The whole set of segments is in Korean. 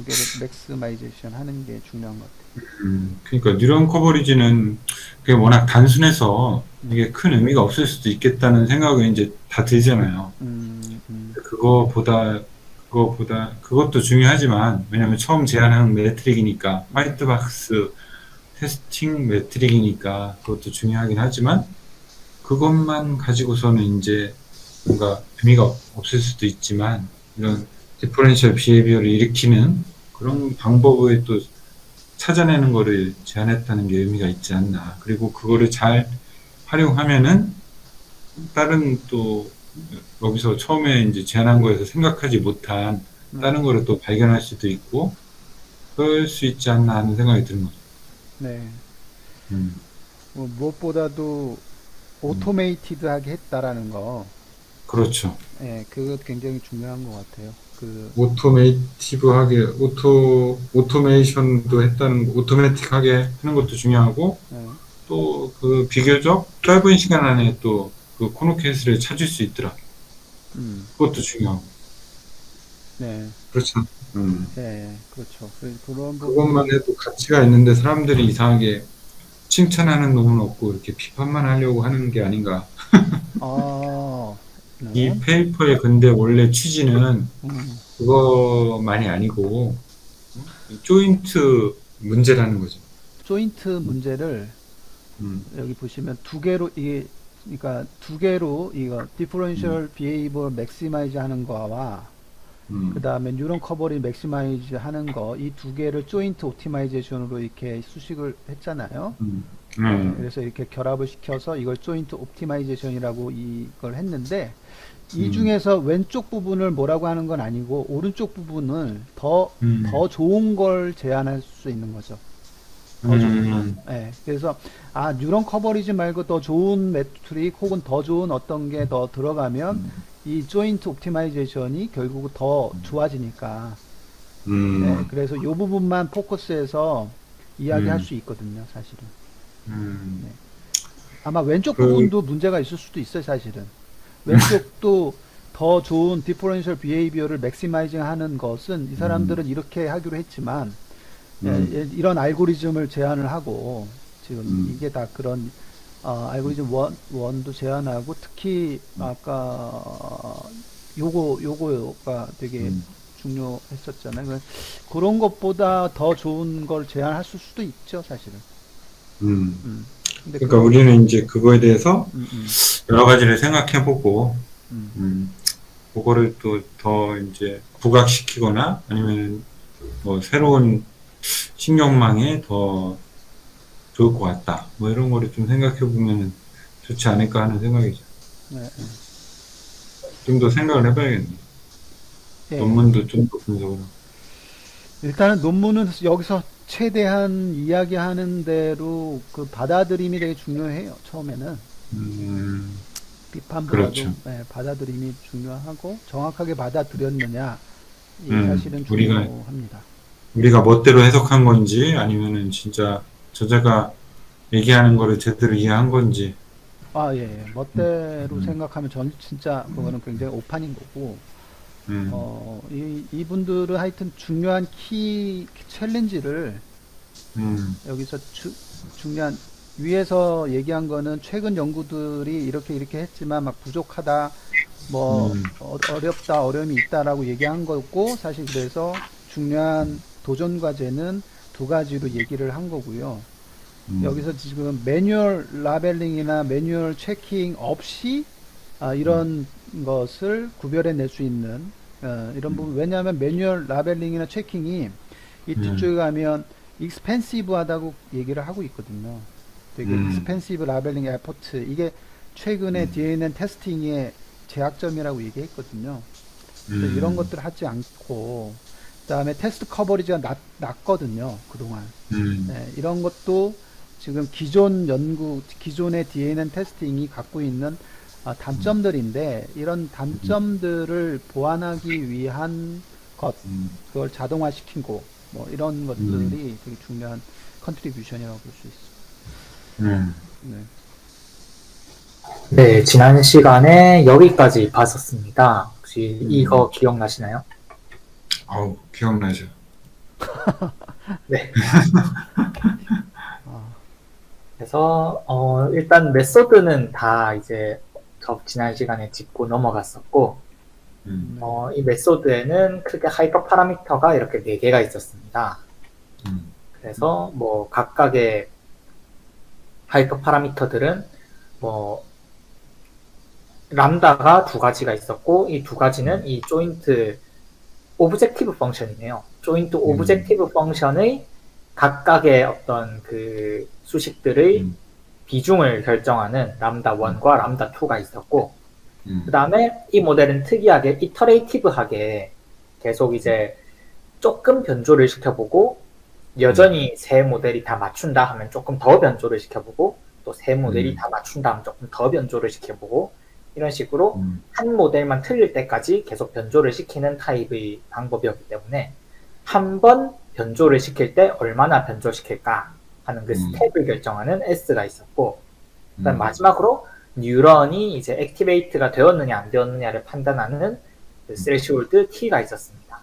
개를 맥시마이제이션 하는 게 중요한 것 같아요. 그러니까 뉴런 커버리지는 그게 워낙 단순해서 음, 이게 큰 의미가 없을 수도 있겠다는 생각이 이제 다 들잖아요. 음, 음, 그것도 중요하지만, 왜냐면 처음 제안한 매트릭이니까, 음, 화이트박스 테스팅 매트릭이니까 그것도 중요하긴 하지만, 그것만 가지고서는 이제 뭔가 의미가 없을 수도 있지만, 음, 이런 디퍼런셜 비헤비어를 일으키는 그런 방법을 또 찾아내는 거를 제안했다는 게 의미가 있지 않나. 그리고 그거를 잘 활용하면은 다른 또 여기서 처음에 이제 제안한 거에서 생각하지 못한 네, 다른 거를 또 발견할 수도 있고 그럴 수 있지 않나 하는 생각이 드는 거죠. 네. 음, 무엇보다도 음. 오토메이티드하게 했다라는 거, 그렇죠. 예, 그거 굉장히 중요한 것 같아요. 오토메이티브하게 오토메이션도 했다는 오토매틱하게 하는 것도 중요하고 예, 또 그 비교적 짧은 시간 안에 또 그 코너 케이스를 찾을 수 있더라. 음, 그것도 중요하고. 네, 그렇죠. 예, 그렇죠. 그런 그것만 부분들이, 해도 가치가 있는데 사람들이 이상하게 칭찬하는 놈은 없고 이렇게 비판만 하려고 하는 게 아닌가. 아, 이 네, 페이퍼의 근데 원래 취지는 음, 그거만이 아니고 이 조인트 문제라는 거죠. 조인트 문제를 음, 여기 보시면 두 개로 이게 그러니까 두 개로 이거 음, 디퍼런셜 비헤이버 맥시마이즈 하는 거와 그 음, 다음에 뉴런 커버리 맥시마이즈 하는 거 이 두 개를 조인트 옵티마이제이션으로 이렇게 수식을 했잖아요. 음, 예, 음, 그래서 이렇게 결합을 시켜서 이걸 조인트 옵티마이제이션이라고 이걸 했는데 이 음, 중에서 왼쪽 부분을 뭐라고 하는 건 아니고 오른쪽 부분을 더 음, 좋은 걸 제안할 수 있는 거죠. 더 좋은 거. 음, 예. 그래서 아 뉴런 커버리지 말고 더 좋은 매트릭 혹은 더 좋은 어떤 게 더 들어가면 이 조인트 옵티마이제이션이 결국 더 좋아지니까. 예. 음, 그래서 이 부분만 포커스해서 이야기할 음, 수 있거든요, 사실은. 네. 음, 아마 왼쪽 그, 부분도 문제가 있을 수도 있어요, 사실은. 왼쪽도 더 좋은 디퍼런셜 비헤이비어를 맥시마이징 하는 것은 이 음, 사람들은 이렇게 하기로 했지만 예, 음, 이런 알고리즘을 제안을 하고 지금 음, 이게 다 그런 알고리즘 원도 제안하고 특히 아까 요거가 되게 음, 중요했었잖아요. 그런 것보다 더 좋은 걸 제안할 수도 있죠, 사실은. 음. 음. 근데 그러니까 그런 우리는 이제 그거에 대해서 음, 음, 여러 가지를 생각해보고, 음, 음, 그거를 또 더 이제 부각시키거나 아니면 뭐 새로운 신경망에 더 좋을 것 같다. 뭐 이런 거를 좀 생각해 보면 좋지 않을까 하는 생각이죠. 네, 네. 좀 더 생각을 해봐야겠네. 예. 논문도 좀 더 분석을 하고. 일단은 논문은 여기서 최대한 이야기하는 대로 그 받아들임이 되게 중요해요. 처음에는 음, 비판보다도 그렇죠. 예, 받아들임이 중요하고 정확하게 받아들였느냐 이 사실은 우리가, 중요합니다. 우리가 멋대로 해석한 건지 아니면은 진짜 저자가 얘기하는 거를 제대로 이해한 건지. 아, 예, 예. 멋대로 음, 생각하면 전 진짜 그거는 굉장히 오판인 거고, 음, 이분들은 하여튼 중요한 챌린지를 음, 여기서 중요한 위에서 얘기한 거는 최근 연구들이 이렇게 했지만 막 부족하다, 뭐 음, 어렵다, 어려움이 있다라고 얘기한 거고 사실 그래서 중요한 도전 과제는 두 가지로 얘기를 한 거고요. 음, 여기서 지금 매뉴얼 라벨링이나 매뉴얼 체킹 없이 음, 이런 것을 구별해 낼 수 있는 이런 부분 왜냐하면 매뉴얼 라벨링이나 체킹이 이 음, 뒤쪽에 가면 익스펜시브하다고 얘기를 하고 있거든요. 되게 음, 익스펜시브 라벨링 에포트 이게 최근에 음, DNA 테스팅의 제약점이라고 얘기했거든요. 그래서 이런 음, 것들을 하지 않고 그다음에 테스트 커버리지가 낮거든요. 그동안. 음, 네, 이런 것도 지금 기존의 DNA 테스팅이 갖고 있는 단점들인데, 이런 음, 단점들을 보완하기 위한 것, 음, 그걸 자동화시키고, 뭐, 이런 음, 것들이 되게 중요한 컨트리뷰션이라고 볼 수 있어요. 음. 네. 네, 지난 시간에 여기까지 봤었습니다. 혹시 음. 이거 기억나시나요? 아우, 기억나죠. 네. 아, 그래서 일단 메소드는 다 이제 지난 시간에 짚고 넘어갔었고, 음, 이 메소드에는 크게 하이퍼 파라미터가 이렇게 4개가 있었습니다. 음, 그래서 뭐 각각의 하이퍼 파라미터들은 뭐 람다가 2가지가 있었고, 이 2가지는 이 조인트 오브젝티브 펑션이네요. 조인트 오브젝티브 펑션의 각각의 어떤 그 수식들의 음, 비중을 결정하는 람다 1과 람다 2가 있었고, 그 음, 다음에 이 모델은 특이하게 이터레이티브하게 계속 이제 조금 변조를 시켜보고, 여전히 세 모델이 다 맞춘다 하면 조금 더 변조를 시켜보고, 또 세 모델이 다 맞춘다 하면 조금 더 변조를 시켜보고, 이런 식으로 한 모델만 틀릴 때까지 계속 변조를 시키는 타입의 방법이었기 때문에 한 번 변조를 시킬 때 얼마나 변조시킬까 하는 그 스텝을 결정하는 S가 있었고, 그다음 마지막으로 뉴런이 이제 액티베이트가 되었느냐 안 되었느냐를 판단하는 그 스레시홀드 T가 있었습니다.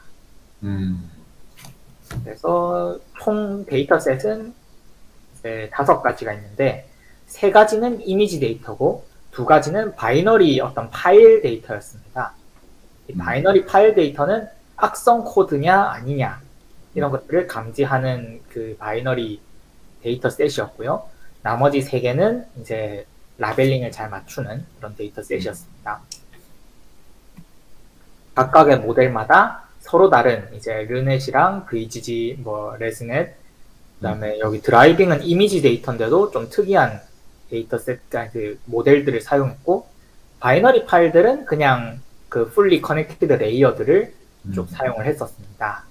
그래서 총 데이터셋은 이제 5가지가 있는데, 3가지는 이미지 데이터고 2가지는 바이너리 어떤 파일 데이터였습니다. 이 바이너리 파일 데이터는 악성 코드냐 아니냐 이런 것들을 감지하는 그 바이너리 데이터 셋이었고요. 나머지 3개는 이제 라벨링을 잘 맞추는 그런 데이터 셋이었습니다. 각각의 모델마다 서로 다른 이제 르넷이랑 VGG, 뭐 레즈넷, 그다음에 여기 드라이빙은 이미지 데이터인데도 좀 특이한 데이터 셋, 그 모델들을 사용했고, 바이너리 파일들은 그냥 그 fully connected 레이어들을 쭉 사용을 했었습니다.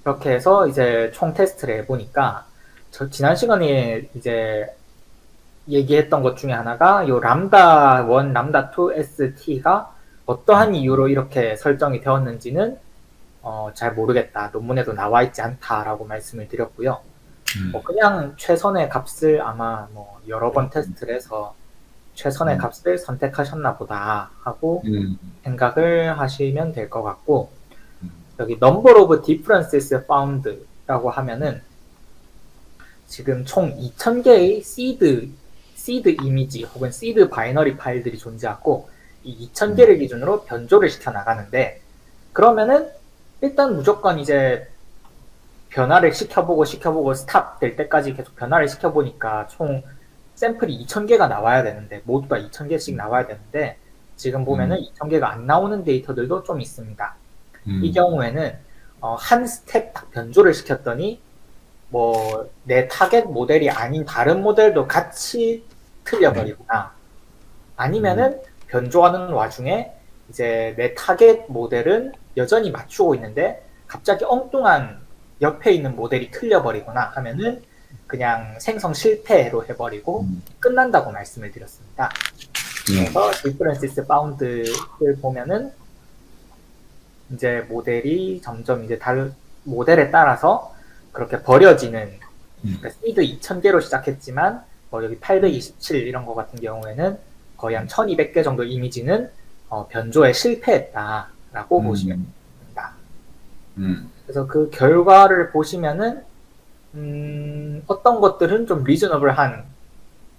그렇게 해서 이제 총 테스트를 해보니까, 지난 시간에 이제 얘기했던 것 중에 하나가 요 람다 1, 람다 2 ST가 어떠한 이유로 이렇게 설정이 되었는지는 잘 모르겠다. 논문에도 나와 있지 않다라고 말씀을 드렸고요. 그냥 최선의 값을 아마 뭐 여러 번 테스트를 해서 최선의 값을 선택하셨나 보다 하고 생각을 하시면 될 것 같고, 여기 number of differences found라고 하면은 지금 총 2000개의 seed 이미지 혹은 seed 바이너리 파일들이 존재하고, 이 2000개를 기준으로 변조를 시켜 나가는데, 그러면은 일단 무조건 이제 변화를 시켜보고 스탑 될 때까지 계속 변화를 시켜보니까 총 샘플이 2000개가 나와야 되는데, 모두 다 2000개씩 나와야 되는데, 지금 보면은 2000개가 안 나오는 데이터들도 좀 있습니다. 이 경우에는 한 스텝 딱 변조를 시켰더니 뭐 내 타겟 모델이 아닌 다른 모델도 같이 틀려버리거나, 아니면은 변조하는 와중에 이제 내 타겟 모델은 여전히 맞추고 있는데 갑자기 엉뚱한 옆에 있는 모델이 틀려버리거나 하면은 그냥 생성 실패로 해버리고 끝난다고 말씀을 드렸습니다. 그래서 differences found를 보면은 이제 모델이 점점 이제 모델에 따라서 그렇게 버려지는, 그러니까 seed 2000개로 시작했지만 뭐 여기 827 이런 거 같은 경우에는 거의 한 1200개 정도 이미지는 변조에 실패했다라고 보시면 됩니다. 그래서 그 결과를 보시면은 어떤 것들은 좀 리저너블한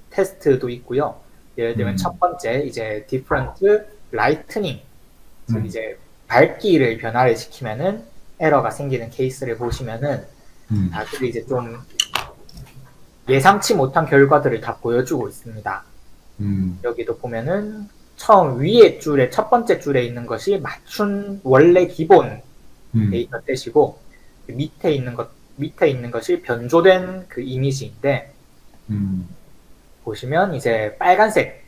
테스트도 있고요. 예를 들면 첫 번째 이제 different lightning, 즉 이제 밝기를 변화를 시키면은 에러가 생기는 케이스를 보시면은 다들 이제 좀 예상치 못한 결과들을 다 보여주고 있습니다. 여기도 보면은 처음 위에 줄에 첫 번째 줄에 있는 것이 맞춘 원래 기본 데이터 셋이고, 밑에 있는 것이 변조된 그 이미지인데, 보시면 이제 빨간색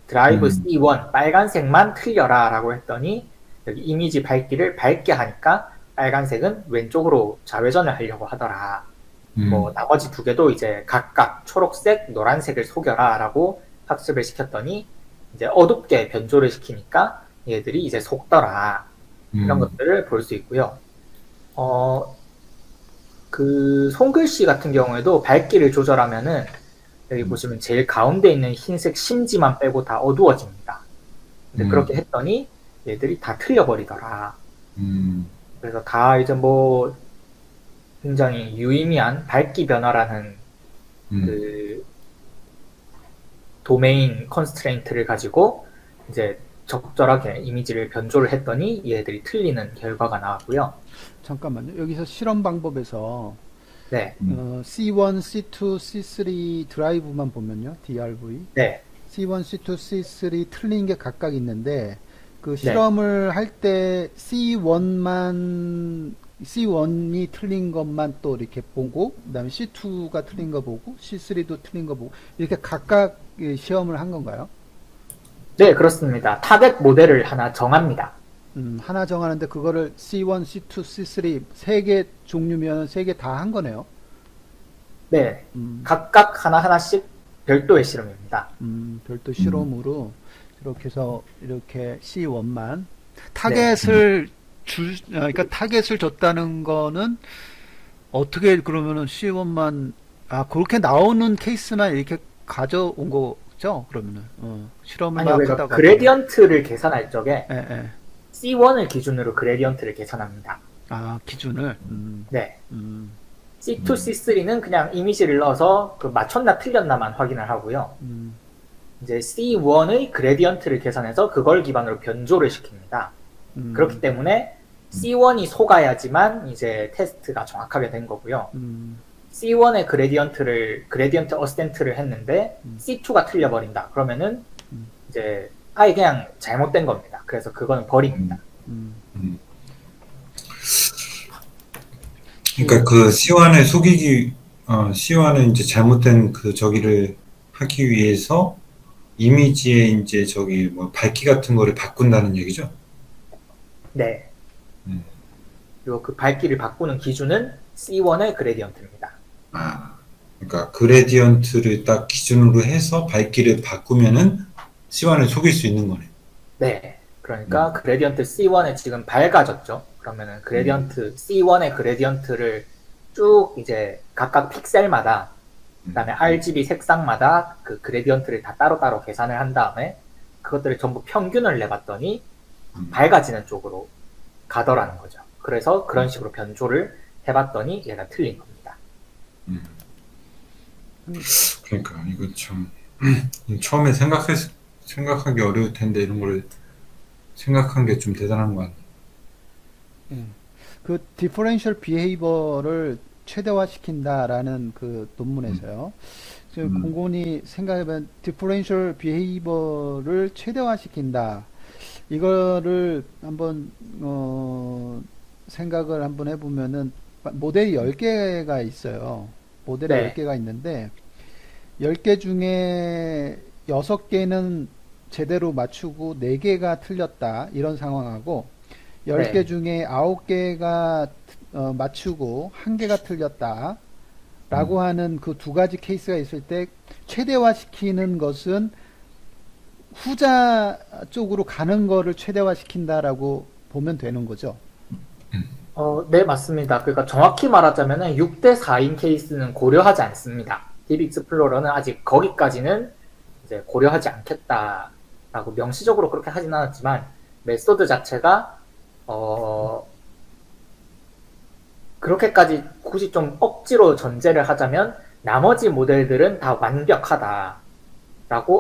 드라이브 C1 빨간색만 틀려라 라고 했더니 여기 이미지 밝기를 밝게 하니까 빨간색은 왼쪽으로 좌회전을 하려고 하더라. 뭐 나머지 2개도 이제 각각 초록색, 노란색을 속여라 라고 학습을 시켰더니 이제 어둡게 변조를 시키니까 얘들이 이제 속더라. 이런 것들을 볼 수 있고요. 그 손글씨 같은 경우에도 밝기를 조절하면은 여기 보시면 제일 가운데 있는 흰색 심지만 빼고 다 어두워집니다. 근데 그렇게 했더니 얘들이 다 틀려버리더라. 그래서 다 이제 뭐 굉장히 유의미한 밝기 변화라는 음. 그 도메인 컨스트레인트를 가지고 이제 적절하게 이미지를 변조를 했더니 얘들이 틀리는 결과가 나왔고요. 잠깐만요. 여기서 실험 방법에서 네, C1, C2, C3 드라이브만 보면요. DRV. 네, C1, C2, C3 틀린 게 각각 있는데 그 네. 실험을 할 때 C1이 틀린 것만 또 이렇게 보고 그다음에 C2가 틀린 거 보고 C3도 틀린 거 보고 이렇게 각각 시험을 한 건가요? 네, 그렇습니다. 타겟 모델을 하나 정합니다. 하나 정하는데 그거를 C1, C2, C3 세 개 종류면 세 개 다 한 거네요. 네, 음, 각각 하나하나씩 별도의 실험입니다. 별도 실험으로 이렇게 해서 이렇게 C1만 그러니까 타겟을 줬다는 거는 어떻게 그러면은 C1만 그렇게 나오는 케이스만 이렇게 가져온 거죠? 그러면은 실험을 아니요, 막 그러니까 하다가 그레디언트를 계산할 적에 예, 예. C1을 기준으로 그레디언트를 계산합니다. 기준을 네, 음, C2, C3는 그냥 이미지를 넣어서 그 맞췄나 틀렸나만 확인을 하고요. 음, 이제 C1의 그레디언트를 계산해서 그걸 기반으로 변조를 시킵니다. 그렇기 때문에 C1이 속아야지만 이제 테스트가 정확하게 된 거고요. C1의 그레디언트 어센트를 했는데 C2가 틀려버린다. 그러면은 이제 아예 그냥 잘못된 겁니다. 그래서 그거는 버립니다. 그러니까 그 C1은 이제 잘못된 그 저기를 하기 위해서 이미지에 이제 저기 뭐 밝기 같은 거를 바꾼다는 얘기죠. 네. 음. 그리고 그 밝기를 바꾸는 기준은 C1의 그레디언트입니다. 그러니까 그레디언트를 딱 기준으로 해서 밝기를 바꾸면은 C1을 속일 수 있는 거네. 네. 그러니까 그레디언트 C1에 지금 밝아졌죠. 그러면은 C1의 그레디언트를 쭉 이제 각각 픽셀마다 그다음에 RGB 색상마다 그 그레디언트를 다 따로따로 계산을 한 다음에 그것들을 전부 평균을 내봤더니 밝아지는 쪽으로 가더라는 거죠. 그래서 그런 식으로 변조를 해봤더니 얘가 틀린 겁니다. 그러니까 이거 참 처음에 생각하기 어려울 텐데 이런 걸 생각한 게 좀 대단한 것 같네. 그 differential behavior를 최대화시킨다라는 그 논문에서요. 지금 공공이 생각해보면 differential behavior를 최대화시킨다. 이거를 한번 생각을 한번 해보면은 모델이 10개가 있어요. 모델이 네. 10개가 있는데 10개 중에 6개는 제대로 맞추고 4개가 틀렸다. 이런 상황하고 10개 네. 중에 9개가 맞추고 1개가 틀렸다. 라고 하는 그 두 가지 케이스가 있을 때 최대화시키는 것은 후자 쪽으로 가는 거를 최대화시킨다라고 보면 되는 거죠. 네, 맞습니다. 그러니까 정확히 말하자면은 6대 4인 케이스는 고려하지 않습니다. 딥 익스플로러는 아직 거기까지는 이제 고려하지 않겠다라고 명시적으로 그렇게 하진 않았지만 메소드 자체가 그렇게까지 굳이 좀 억지로 전제를 하자면 나머지 모델들은 다 완벽하다라고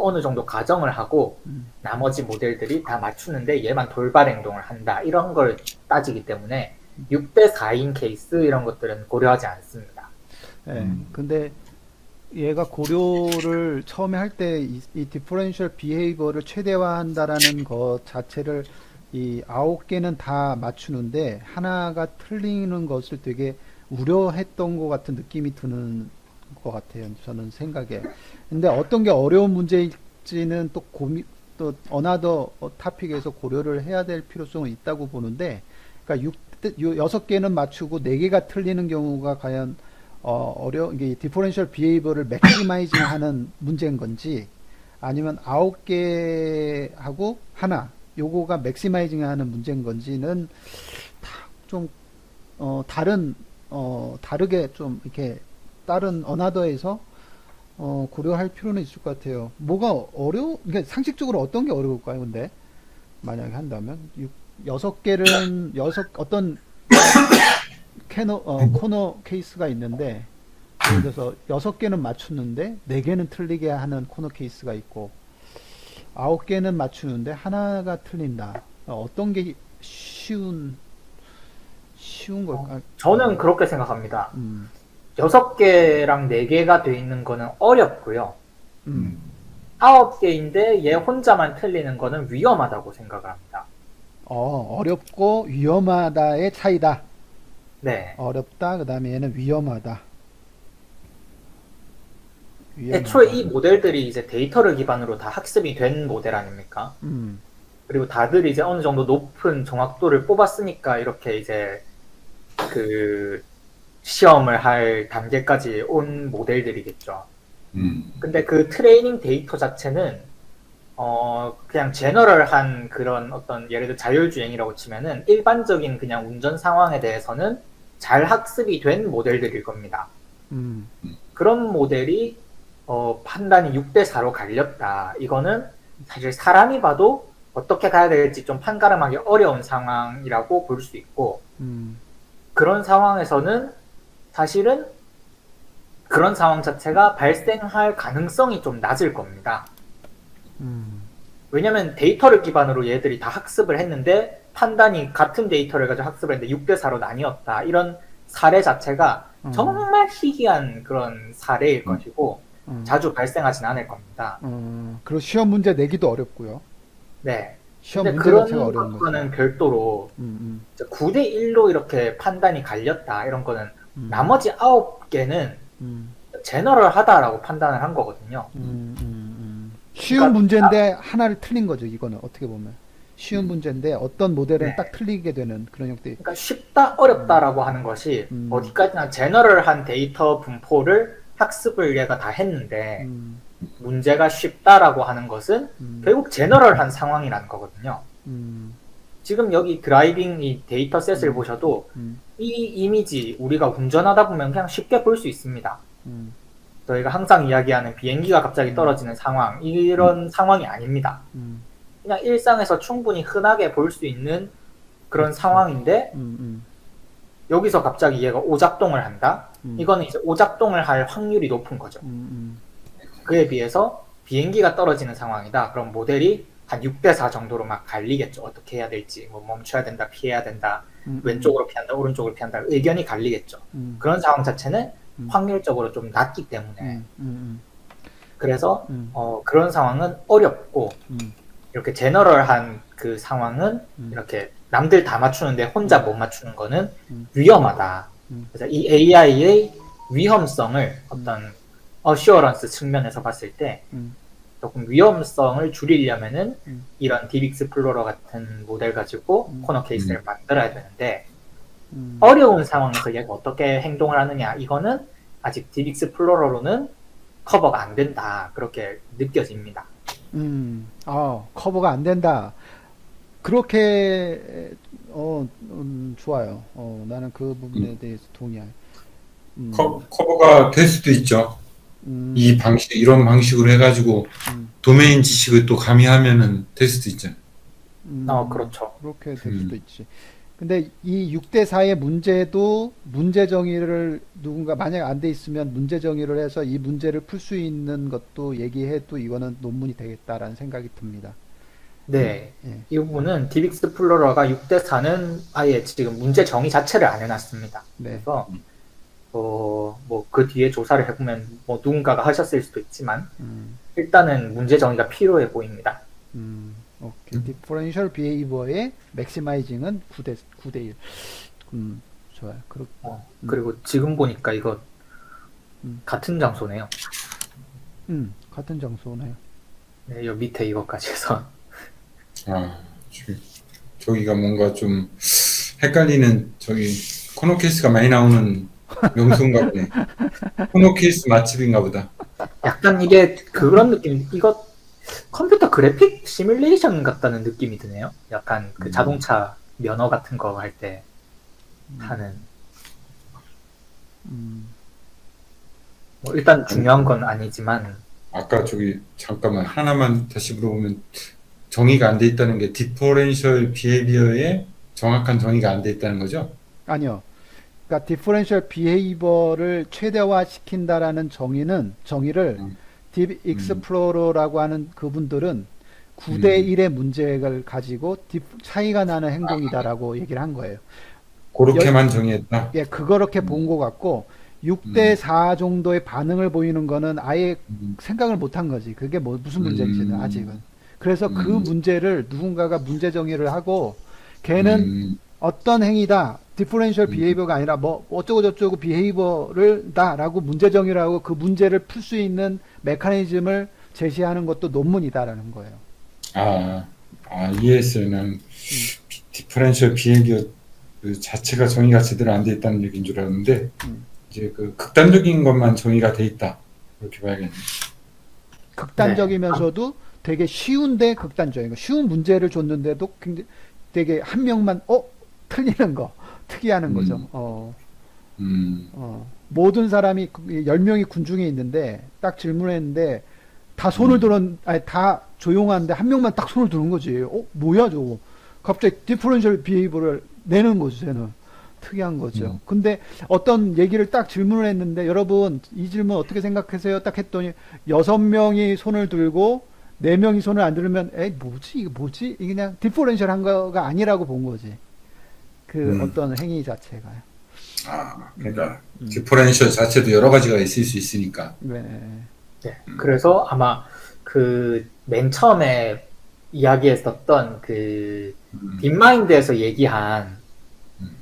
어느 정도 가정을 하고 나머지 모델들이 다 맞추는데 얘만 돌발 행동을 한다 이런 걸 따지기 때문에 6대 4인 케이스 이런 것들은 고려하지 않습니다. 네, 근데 얘가 고려를 처음에 할 때 이 디퍼런셜 비헤이버를 최대화한다라는 것 자체를 이 9개는 다 맞추는데 하나가 틀리는 것을 되게 우려했던 것 같은 느낌이 드는 것 같아요. 저는 생각에. 근데 어떤 게 어려운 문제일지는 또 어나더 타픽에서 고려를 해야 될 필요성은 있다고 보는데, 그러니까 6개는 맞추고 4개가 틀리는 경우가 과연 이게 디퍼런셜 비헤이버를 맥시마이징 하는 문제인 건지, 아니면 9개하고 하나, 요거가 맥시마이징 하는 문제인 건지는 좀, 다르게 좀 이렇게 다른 어나더에서 고려할 필요는 있을 것 같아요. 그러니까 상식적으로 어떤 게 어려울까요, 근데? 만약에 한다면? 6개는, 어떤 코너 케이스가 있는데 예를 들어서 6개는 맞추는데 4개는 틀리게 하는 코너 케이스가 있고 9개는 맞추는데 하나가 틀린다. 어떤 게 쉬운 걸까? 저는 그렇게 생각합니다. 음, 6개랑 4개가 돼 있는 거는 어렵고요. 음, 9개인데 얘 혼자만 틀리는 거는 위험하다고 생각을 합니다. 어렵고 위험하다의 차이다. 네. 어렵다. 그다음에 얘는 위험하다. 애초에 이 모델들이 이제 데이터를 기반으로 다 학습이 된 모델 아닙니까? 음, 그리고 다들 이제 어느 정도 높은 정확도를 뽑았으니까 이렇게 이제 그 시험을 할 단계까지 온 모델들이겠죠. 근데 그 트레이닝 데이터 자체는 그냥 제너럴한 그런 어떤 예를 들어 자율주행이라고 치면은 일반적인 그냥 운전 상황에 대해서는 잘 학습이 된 모델들일 겁니다. 음, 그런 모델이 판단이 6대4로 갈렸다. 이거는 사실 사람이 봐도 어떻게 가야 될지 좀 판가름하기 어려운 상황이라고 볼 수 있고, 음, 그런 상황에서는 사실은 그런 상황 자체가 발생할 가능성이 좀 낮을 겁니다. 음, 왜냐면 데이터를 기반으로 얘들이 다 학습을 했는데 판단이 같은 데이터를 가지고 학습을 했는데 6대4로 나뉘었다. 이런 사례 자체가 정말 희귀한 그런 사례일 것이고 자주 발생하진 않을 겁니다. 그리고 시험 문제 내기도 어렵고요. 네. 시험 근데 문제 그런 자체가 어려운 거죠. 것과는 별도로 음, 9대1로 이렇게 판단이 갈렸다. 이런 거는 음, 나머지 9개는 음, 제너럴하다라고 판단을 한 거거든요. 쉬운 그러니까 문제인데 하나를 틀린 거죠. 이거는 어떻게 보면 쉬운 문제인데 어떤 모델은 네. 딱 틀리게 되는 그런 형태. 그러니까 쉽다, 어렵다라고 하는 것이 어디까지나 제너럴한 데이터 분포를 학습을 얘가 다 했는데 문제가 쉽다라고 하는 것은 결국 제너럴한 상황이라는 거거든요. 지금 여기 드라이빙 이 데이터셋을 보셔도 이 이미지 우리가 운전하다 보면 그냥 쉽게 볼 수 있습니다. 저희가 항상 이야기하는 비행기가 갑자기 떨어지는 상황, 이런 상황이 아닙니다. 그냥 일상에서 충분히 흔하게 볼 수 있는 그런 상황인데 여기서 갑자기 얘가 오작동을 한다? 이거는 이제 오작동을 할 확률이 높은 거죠. 그에 비해서 비행기가 떨어지는 상황이다. 그럼 모델이 한 6대4 정도로 막 갈리겠죠. 어떻게 해야 될지, 뭐 멈춰야 된다, 피해야 된다, 왼쪽으로 피한다, 오른쪽으로 피한다, 의견이 갈리겠죠. 그런 상황 자체는 확률적으로 좀 낮기 때문에. 그래서 그런 상황은 어렵고 이렇게 제너럴한 그 상황은 이렇게 남들 다 맞추는데 혼자 못 맞추는 거는 위험하다. 그래서 이 AI의 위험성을 어떤 어슈어런스 측면에서 봤을 때 조금 위험성을 줄이려면은 이런 딥익스플로러 같은 모델 가지고 코너 케이스를 만들어야 되는데 어려운 상황에서 얘가 어떻게 행동을 하느냐, 이거는 아직 딥익스플로러로는 커버가 안 된다, 그렇게 느껴집니다. 커버가 안 된다. 그렇게 좋아요. 나는 그 부분에 대해서 동의해. 커버가 될 수도 있죠. 이 방식, 이런 방식으로 해가지고 도메인 지식을 또 가미하면은 될 수도 있잖아요. 그렇죠. 그렇게 될 수도 있지. 근데 이 6대4의 문제도 문제 정의를 누군가 만약에 안 돼 있으면 문제 정의를 해서 이 문제를 풀 수 있는 것도 얘기해도 이거는 논문이 되겠다라는 생각이 듭니다. 네. 예. 이 부분은 딥익스플로러가 6대4는 아예 지금 문제 정의 자체를 안 해놨습니다. 네. 그래서 뭐 그 뒤에 조사를 해보면 뭐 누군가가 하셨을 수도 있지만 일단은 문제 정의가 필요해 보입니다. 오케이. 디퍼런셜 비헤이버의 맥시마이징은 9대 1. 좋아요. 그리고 지금 보니까 이거 같은 장소네요. 같은 장소네요. 네, 요 밑에 이거까지 해서. 저기가 뭔가 좀 헷갈리는, 저기 코너 케이스가 많이 나오는 명소인가 보네. 코너 케이스 맛집인가 보다. 약간 이게 그런 느낌, 이거 컴퓨터 그래픽 시뮬레이션 같다는 느낌이 드네요. 약간 그 자동차 면허 같은 거 할 때 하는. 뭐 일단 중요한 건 아니지만. 아까 저기 잠깐만 하나만 다시 물어보면, 정의가 안 돼 있다는 게 디퍼런셜 비헤비어의 정확한 정의가 안 돼 있다는 거죠? 아니요. 그러니까 디퍼런셜 비헤이버를 최대화시킨다라는 정의를 음. 딥 익스플로러라고 하는 그분들은 9대 1의 문제를 가지고 차이가 나는 행동이다라고 얘기를 한 거예요. 그렇게만 정의했다. 예, 그렇게 본 것 같고 6대 4 정도의 반응을 보이는 거는 아예 생각을 못 한 거지. 그게 무슨 문제인지는 아직은. 그래서 그 문제를 누군가가 문제 정의를 하고 걔는 어떤 행위다. 디퍼런셜 비헤이버가 아니라 뭐 어쩌고 저쩌고 비헤이버를 다라고 문제 정의를 하고 그 문제를 풀 수 있는 메커니즘을 제시하는 것도 논문이다라는 거예요. 이해했어요. 디퍼런셜 비헤이비어 그 자체가 정의가 제대로 안 돼 있다는 얘기인 줄 알았는데 이제 그 극단적인 것만 정의가 돼 있다. 그렇게 봐야겠네. 극단적이면서도 되게 쉬운데 극단적인 거. 쉬운 문제를 줬는데도 굉장히 되게 한 명만 틀리는 거. 특이하는 거죠. 모든 사람이 10명이 군중에 있는데 딱 질문했는데 다 손을 아니 다 조용한데 한 명만 딱 손을 드는 거지. 뭐야 저거. 갑자기 디퍼런셜 비헤이버를 내는 거죠, 쟤는. 특이한 거죠. 근데 어떤 얘기를 딱 질문을 했는데 여러분 이 질문 어떻게 생각하세요? 딱 했더니 6명이 손을 들고 4명이 손을 안 들면 뭐지? 이게 뭐지? 이게 그냥 디퍼런셜 한 거가 아니라고 본 거지. 그 어떤 행위 자체가요. 그러니까 디퍼런셜 자체도 여러 가지가 있을 수 있으니까. 네. 네. 그래서 아마 그 맨 처음에 이야기했었던 그 딥마인드에서 얘기한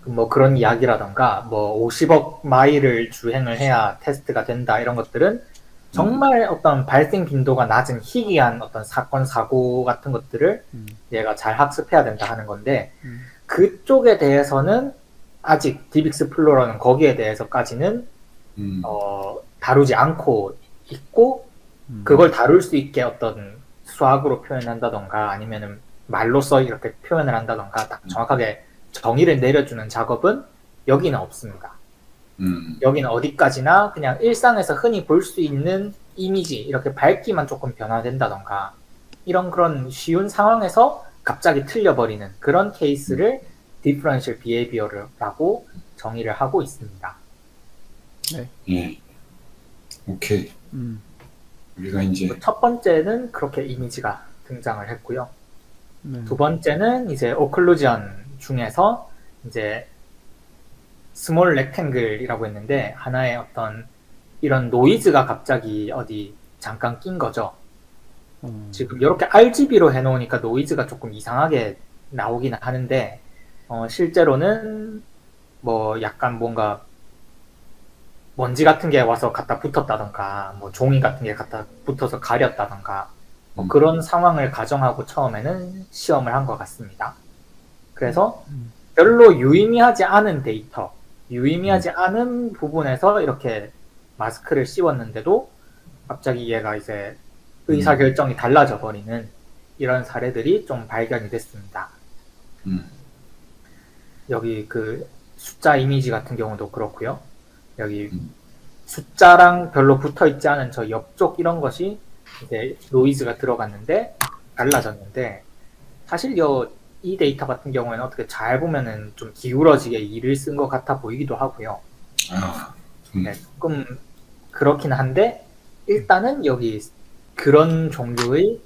뭐 그런 이야기라던가 뭐 50억 마일을 주행을 해야 테스트가 된다 이런 것들은 정말 어떤 발생 빈도가 낮은 희귀한 어떤 사건 사고 같은 것들을 얘가 잘 학습해야 된다 하는 건데 그쪽에 대해서는 아직 딥익스플로러는 거기에 대해서까지는 다루지 않고 있고 그걸 다룰 수 있게 어떤 수학으로 표현한다던가 아니면은 말로써 이렇게 표현을 한다던가 딱 정확하게 정의를 내려주는 작업은 여기는 없습니다. 여기는 어디까지나 그냥 일상에서 흔히 볼 수 있는 이미지 이렇게 밝기만 조금 변화된다던가 이런 그런 쉬운 상황에서 갑자기 틀려버리는 그런 케이스를 디퍼런셜 비헤이비어라고 정의를 하고 있습니다. 네. 예. 오케이. 우리가 이제 첫 번째는 그렇게 이미지가 등장을 했고요. 네. 두 번째는 이제 오클루전 중에서 이제 스몰 렉탱글이라고 했는데 하나의 어떤 이런 노이즈가 갑자기 어디 잠깐 낀 거죠. 지금 이렇게 RGB로 해놓으니까 노이즈가 조금 이상하게 나오긴 하는데 실제로는 뭐 약간 뭔가 먼지 같은 게 와서 갖다 붙었다던가 뭐 종이 같은 게 갖다 붙어서 가렸다던가 뭐 그런 상황을 가정하고 처음에는 시험을 한 것 같습니다. 그래서 별로 유의미하지 않은 데이터, 유의미하지 않은 부분에서 이렇게 마스크를 씌웠는데도 갑자기 얘가 이제 의사결정이 달라져 버리는 이런 사례들이 좀 발견이 됐습니다. 여기 그 숫자 이미지 같은 경우도 그렇고요. 여기 숫자랑 별로 붙어 있지 않은 저 옆쪽 이런 것이 이제 노이즈가 들어갔는데 달라졌는데 사실 이 데이터 같은 경우에는 어떻게 잘 보면은 좀 기울어지게 2를 쓴 것 같아 보이기도 하고요. 네, 조금 그렇긴 한데 일단은 여기 그런 종류의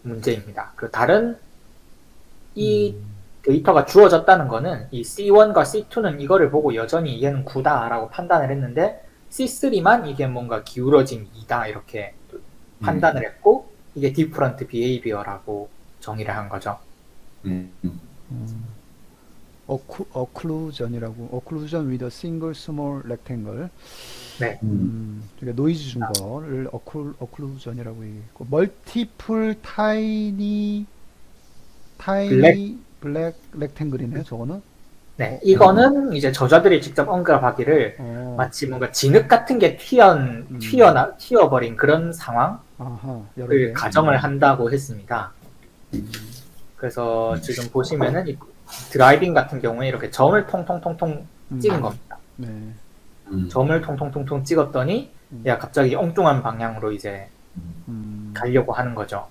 문제입니다. 그 다른 이 데이터가 주어졌다는 거는 이 C1과 C2는 이거를 보고 여전히 얘는 9다라고 판단을 했는데 C3만 이게 뭔가 기울어진 2다 이렇게 판단을 했고 이게 디퍼런트 비헤이비어라고 정의를 한 거죠. occlusion with a single small rectangle. 네. 그러니까 노이즈 준 거를 occlusion이라고 얘기했고, multiple tiny black rectangle이네요, 저거는. 네, 이거는 이제 저자들이 직접 언급하기를 마치 뭔가 진흙 같은 게 튀어버린 그런 상황을 가정을 한다고 했습니다. 그래서 지금 보시면은 이 드라이빙 같은 경우에 이렇게 점을 통통통통 찍은 겁니다. 네. 점을 통통통통 찍었더니 얘가 갑자기 엉뚱한 방향으로 이제 가려고 하는 거죠.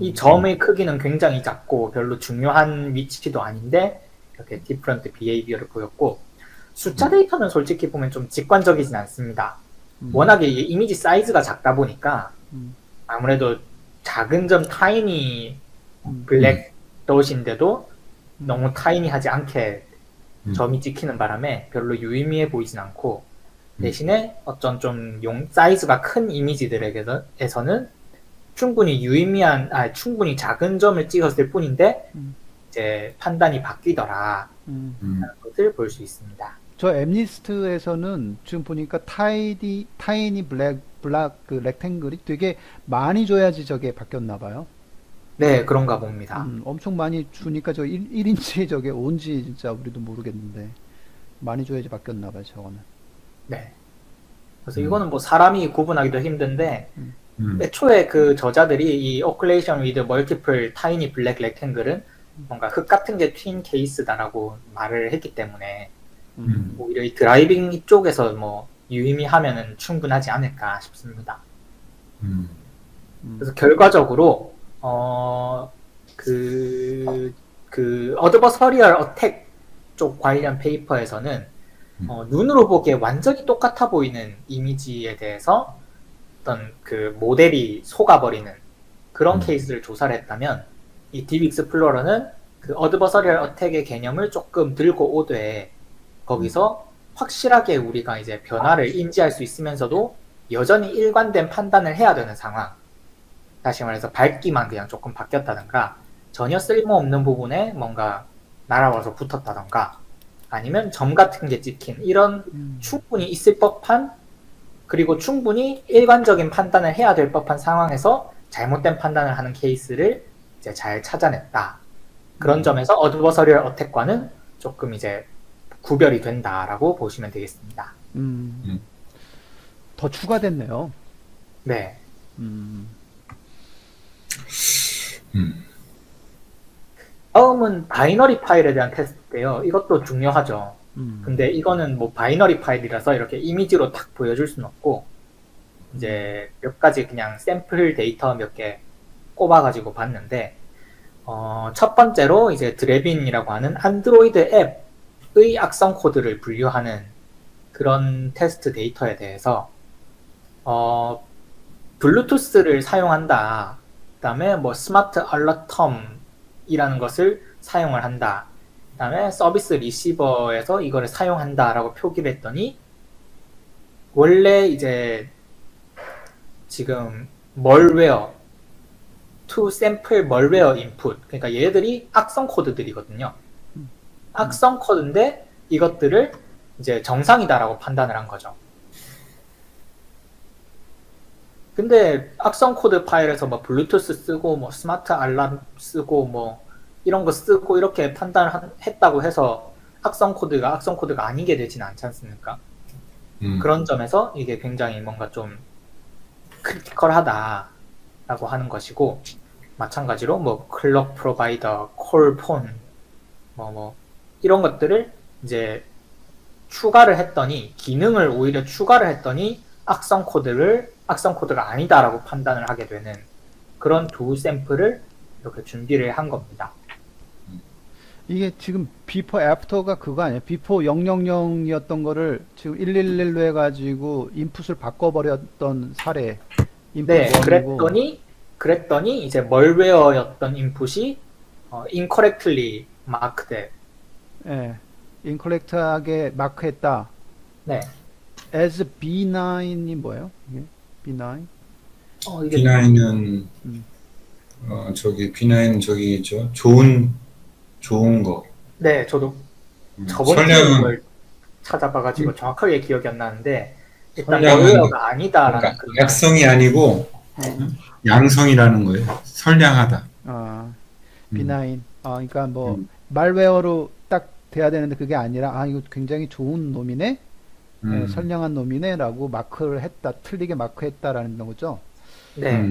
이 점의 크기는 굉장히 작고 별로 중요한 위치도 아닌데 이렇게 different behavior를 보였고, 숫자 데이터는 솔직히 보면 좀 직관적이진 않습니다. 워낙에 이 이미지 사이즈가 작다 보니까 음. 아무래도 작은 점 타이니 블랙 덧인데도 너무 타이니하지 않게 점이 찍히는 바람에 별로 유의미해 보이진 않고, 대신에 어쩐 좀 사이즈가 큰 이미지들에게서는 충분히 충분히 작은 점을 찍었을 뿐인데 이제 판단이 바뀌더라 하는 것을 볼 수 있습니다. 저 엠니스트에서는 지금 보니까 타이니 블랙 그 렉탱글이 되게 많이 줘야지 저게 바뀌었나 봐요. 네, 그런가 봅니다. 엄청 많이 주니까 저 1인치 저게 온지 진짜 우리도 모르겠는데 많이 줘야지 바뀌었나 봐요, 저거는. 네. 그래서 이거는 뭐 사람이 구분하기도 힘든데 음. 애초에 그 저자들이 이 occlusion with multiple tiny black rectangle은 뭔가 흙 같은 게 튄 케이스다라고 말을 했기 때문에 오히려 이 드라이빙 이쪽에서 뭐 유의미하면은 충분하지 않을까 싶습니다. 그래서 결과적으로 그 어드버서리얼 어택 쪽 관련 페이퍼에서는 눈으로 보기에 완전히 똑같아 보이는 이미지에 대해서 어떤 그 모델이 속아버리는 그런 케이스를 조사를 했다면, 이 딥 익스플로러는 그 어드버서리얼 어택의 개념을 조금 들고 오되 거기서 확실하게 우리가 이제 변화를 인지할 수 있으면서도 여전히 일관된 판단을 해야 되는 상황, 다시 말해서 밝기만 그냥 조금 바뀌었다든가 전혀 쓸모없는 부분에 뭔가 날아와서 붙었다던가 아니면 점 같은 게 찍힌 이런 충분히 있을 법한, 그리고 충분히 일관적인 판단을 해야 될 법한 상황에서 잘못된 판단을 하는 케이스를 이제 잘 찾아냈다. 그런 점에서 어드버서리얼 어택과는 조금 이제 구별이 된다라고 보시면 되겠습니다. 더 추가됐네요. 네. 다음은 바이너리 파일에 대한 테스트인데요. 이것도 중요하죠. 근데 이거는 뭐 바이너리 파일이라서 이렇게 이미지로 딱 보여줄 수는 없고, 이제 몇 가지 그냥 샘플 데이터 몇 개 꼽아가지고 봤는데, 첫 번째로 이제 드레빈이라고 하는 안드로이드 앱의 악성 코드를 분류하는 그런 테스트 데이터에 대해서, 블루투스를 사용한다. 그 다음에 뭐 스마트 알러텀이라는 것을 사용을 한다. 그 다음에 서비스 리시버에서 이거를 사용한다라고 표기를 했더니, 원래 이제 지금 멀웨어, to sample malware input, 그러니까 얘들이 악성 코드들이거든요. 악성 코드인데 이것들을 이제 정상이다라고 판단을 한 거죠. 근데 악성 코드 파일에서 뭐 블루투스 쓰고 뭐 스마트 알람 쓰고 뭐 이런 거 쓰고 이렇게 판단을 했다고 해서 악성 코드가 아니게 되진 않지 않습니까? 그런 점에서 이게 굉장히 뭔가 좀 크리티컬하다라고 하는 것이고, 마찬가지로 뭐 클럭 프로바이더, 콜폰 뭐 이런 것들을 이제 추가를 했더니, 기능을 오히려 추가를 했더니 악성 코드가 아니다라고 판단을 하게 되는 그런 두 샘플을 이렇게 준비를 한 겁니다. 이게 지금 비포 애프터가 그거 아니에요? 비포 000이었던 거를 지금 111로 해가지고 인풋을 바꿔버렸던 사례. 네, 그랬더니 이제 멀웨어였던 인풋이 incorrectly marked. 예, 인컬렉트하게 마크했다. 네. as B9이 뭐예요? 이게? B9? 이게 B9은 B9 저기죠. 좋은 거. 네, 저도 저번에 선량한 걸 찾아봐가지고 정확하게 기억이 안 나는데, 일단 선량한 멀웨어가 아니다라는 그러니까 그런. 약성이 아니고 양성이라는 거예요. 선량하다. B9. 그러니까 뭐 말웨어로 딱 돼야 되는데 그게 아니라 이거 굉장히 좋은 놈이네, 네, 선량한 놈이네라고 마크를 했다, 틀리게 마크했다라는 거죠. 네.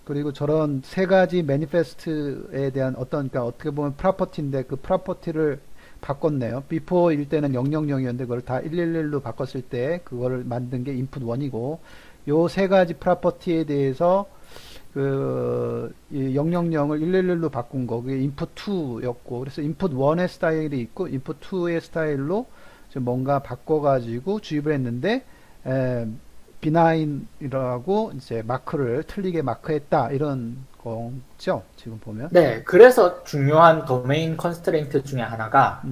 그리고 저런 세 가지 매니페스트에 대한 그러니까 어떻게 보면 프로퍼티인데 그 프로퍼티를 바꿨네요. 비포일 때는 000이었는데 그걸 다 111로 바꿨을 때 그거를 만든 게 인풋 1이고, 요 세 가지 프로퍼티에 대해서 이 000을 111로 바꾼 거, 그게 input 2였고, 그래서 input 1의 스타일이 있고, input 2의 스타일로 좀 뭔가 바꿔가지고 주입을 했는데, B9이라고 이제 마크를 틀리게 마크했다, 이런 거죠, 지금 보면. 네, 그래서 중요한 도메인 컨스트레인트 중에 하나가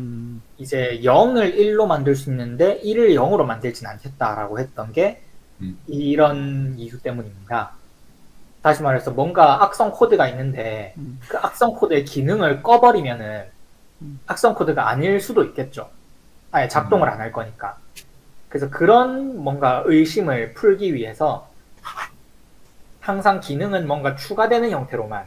이제 0을 1로 만들 수 있는데 1을 0으로 만들진 않겠다라고 했던 게 이런 이유 때문입니다. 다시 말해서 뭔가 악성 코드가 있는데 그 악성 코드의 기능을 꺼버리면은 악성 코드가 아닐 수도 있겠죠. 아예 작동을 안 할 거니까. 그래서 그런 뭔가 의심을 풀기 위해서 항상 기능은 뭔가 추가되는 형태로만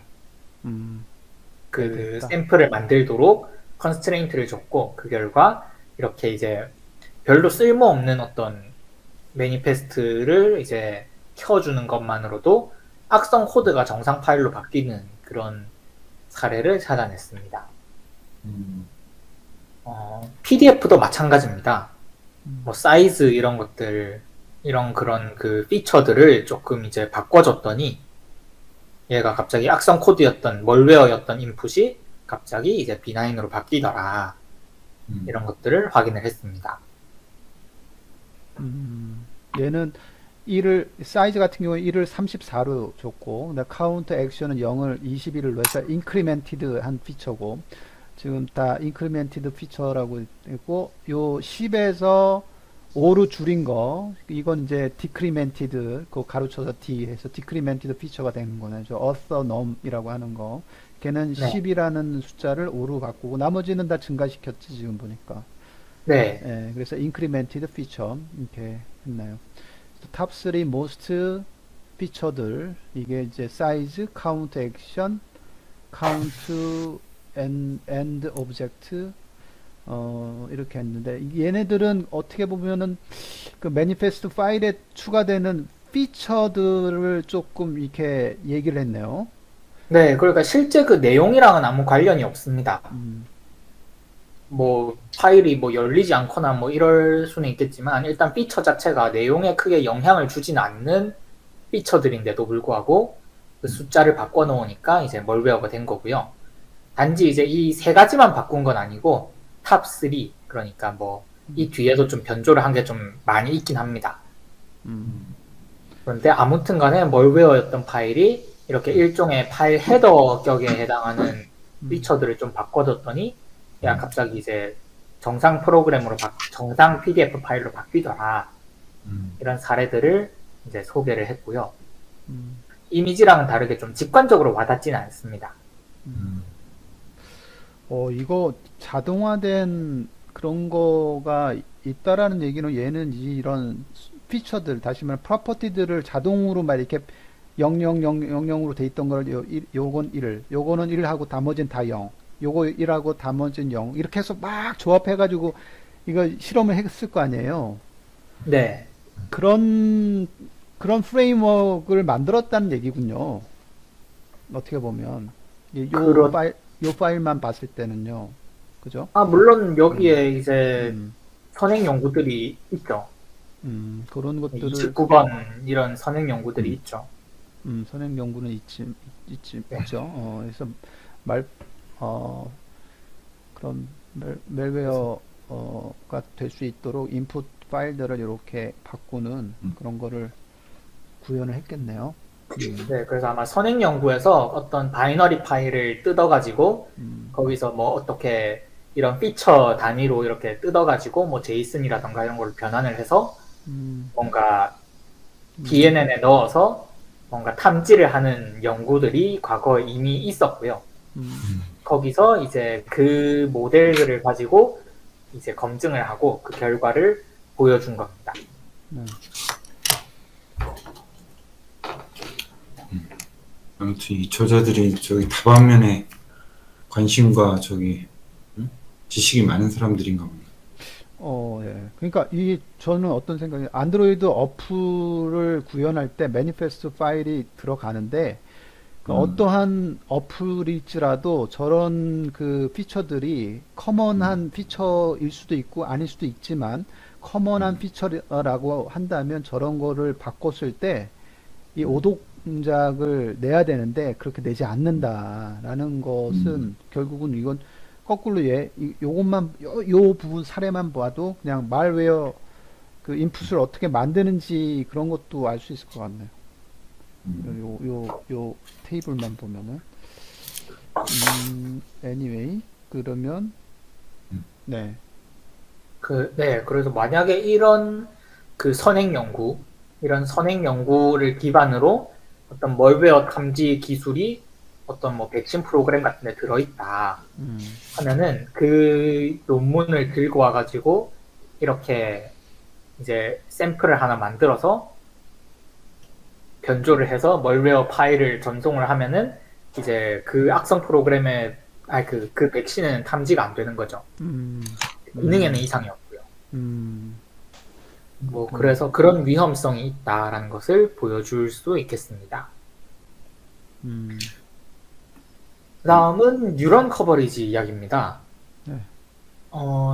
그 되겠다. 샘플을 만들도록 컨스트레인트를 줬고, 그 결과 이렇게 이제 별로 쓸모없는 어떤 매니페스트를 이제 켜주는 것만으로도 악성 코드가 정상 파일로 바뀌는 그런 사례를 찾아냈습니다. PDF도 마찬가지입니다. 뭐 사이즈 이런 것들, 이런 그런 그 피처들을 조금 이제 바꿔줬더니 얘가 갑자기 악성 코드였던 멀웨어였던 인풋이 갑자기 이제 B9으로 바뀌더라. 이런 것들을 확인을 했습니다. 얘는 1을 사이즈 같은 경우에 1을 34로 줬고, 근데 카운트 액션은 0을 21로 해서 인크리멘티드 한 피처고, 지금 다 인크리멘티드 피처라고 있고, 요 10에서 5로 줄인 거, 이건 이제 디크리멘티드, 그 가로쳐서 D 해서 디크리멘티드 피처가 되는 거네. 저 어서넘이라고 하는 거. 걔는 네. 10이라는 숫자를 5로 바꾸고, 나머지는 다 증가시켰지, 지금 보니까. 네. 예, 그래서 인크리멘티드 피처 이렇게 했나요? 탑 3 most 피처들, 이게 이제 사이즈, 카운트 액션, 카운트 end object, 이렇게 했는데, 얘네들은 어떻게 보면은 그 매니페스트 파일에 추가되는 피처들을 조금 이렇게 얘기를 했네요. 네, 그러니까 실제 그 내용이랑은 아무 관련이 없습니다. 뭐 파일이 뭐 열리지 않거나 뭐 이럴 수는 있겠지만, 일단 피처 자체가 내용에 크게 영향을 주지는 않는 피처들인데도 불구하고 그 숫자를 바꿔 놓으니까 이제 멀웨어가 된 거고요. 단지 이제 이 세 가지만 바꾼 건 아니고 탑 3, 그러니까 뭐 이 뒤에도 좀 변조를 한 게 좀 많이 있긴 합니다. 그런데 아무튼 간에 멀웨어였던 파일이 이렇게 일종의 파일 헤더 격에 해당하는 피처들을 좀 바꿔줬더니 야 갑자기 이제 정상 프로그램으로 정상 PDF 파일로 바뀌더라. 이런 사례들을 이제 소개를 했고요. 이미지랑은 다르게 좀 직관적으로 와닿지는 않습니다. 이거 자동화된 그런 거가 있다라는 얘기는, 얘는 이런 피처들, 다시 말하면 프로퍼티들을 자동으로 막 이렇게 0000으로 돼 있던 걸 요건 1, 요거는 1하고 나머지는 다 0, 요거 1하고 나머지는 0, 이렇게 해서 막 조합해가지고 이거 실험을 했을 거 아니에요. 네. 그런 프레임워크를 만들었다는 얘기군요. 어떻게 보면 요 파일만 봤을 때는요. 그죠? 물론 여기에 이제 선행 연구들이 있죠. 그런 것들을 29번 이런 선행 연구들이 있죠. 선행 연구는 있죠. 네. 그래서 그런 멜웨어가 될 수 있도록 인풋 파일들을 이렇게 바꾸는 그런 거를 구현을 했겠네요. 네, 그래서 아마 선행 연구에서 어떤 바이너리 파일을 뜯어가지고 거기서 뭐 어떻게 이런 피처 단위로 이렇게 뜯어가지고 뭐 제이슨이라던가 이런 걸 변환을 해서 뭔가 DNN에 넣어서 뭔가 탐지를 하는 연구들이 과거에 이미 있었고요. 거기서 이제 그 모델을 가지고 이제 검증을 하고 그 결과를 보여준 겁니다. 아무튼 이 저자들이 저기 다방면에 관심과 지식이 많은 사람들인가 봅니다. 예. 그러니까 저는 어떤 생각이, 안드로이드 어플을 구현할 때 매니페스트 파일이 들어가는데, 어떠한 어플일지라도 저런 그 피처들이 커먼한 피처일 수도 있고 아닐 수도 있지만, 커먼한 피처라고 한다면 저런 거를 바꿨을 때 이 동작을 내야 되는데 그렇게 내지 않는다라는 것은 결국은 이건 거꾸로 요것만 요 부분 사례만 봐도 그냥 말웨어 그 인풋을 어떻게 만드는지 그런 것도 알 수 있을 것 같네요. 요 테이블만 보면은 anyway 그러면 네. 네, 그래서 만약에 이런 이런 선행 연구를 기반으로 어떤 멀웨어 탐지 기술이 어떤 뭐 백신 프로그램 같은 데 들어있다 하면은 그 논문을 들고 와가지고 이렇게 이제 샘플을 하나 만들어서 변조를 해서 멀웨어 파일을 전송을 하면은 이제 그 악성 프로그램에 그 백신은 탐지가 안 되는 거죠. 기능에는 이상이 없고요. 뭐 그래서 그런 위험성이 있다라는 것을 보여줄 수 있겠습니다. 그다음은 뉴런 커버리지 이야기입니다. 네.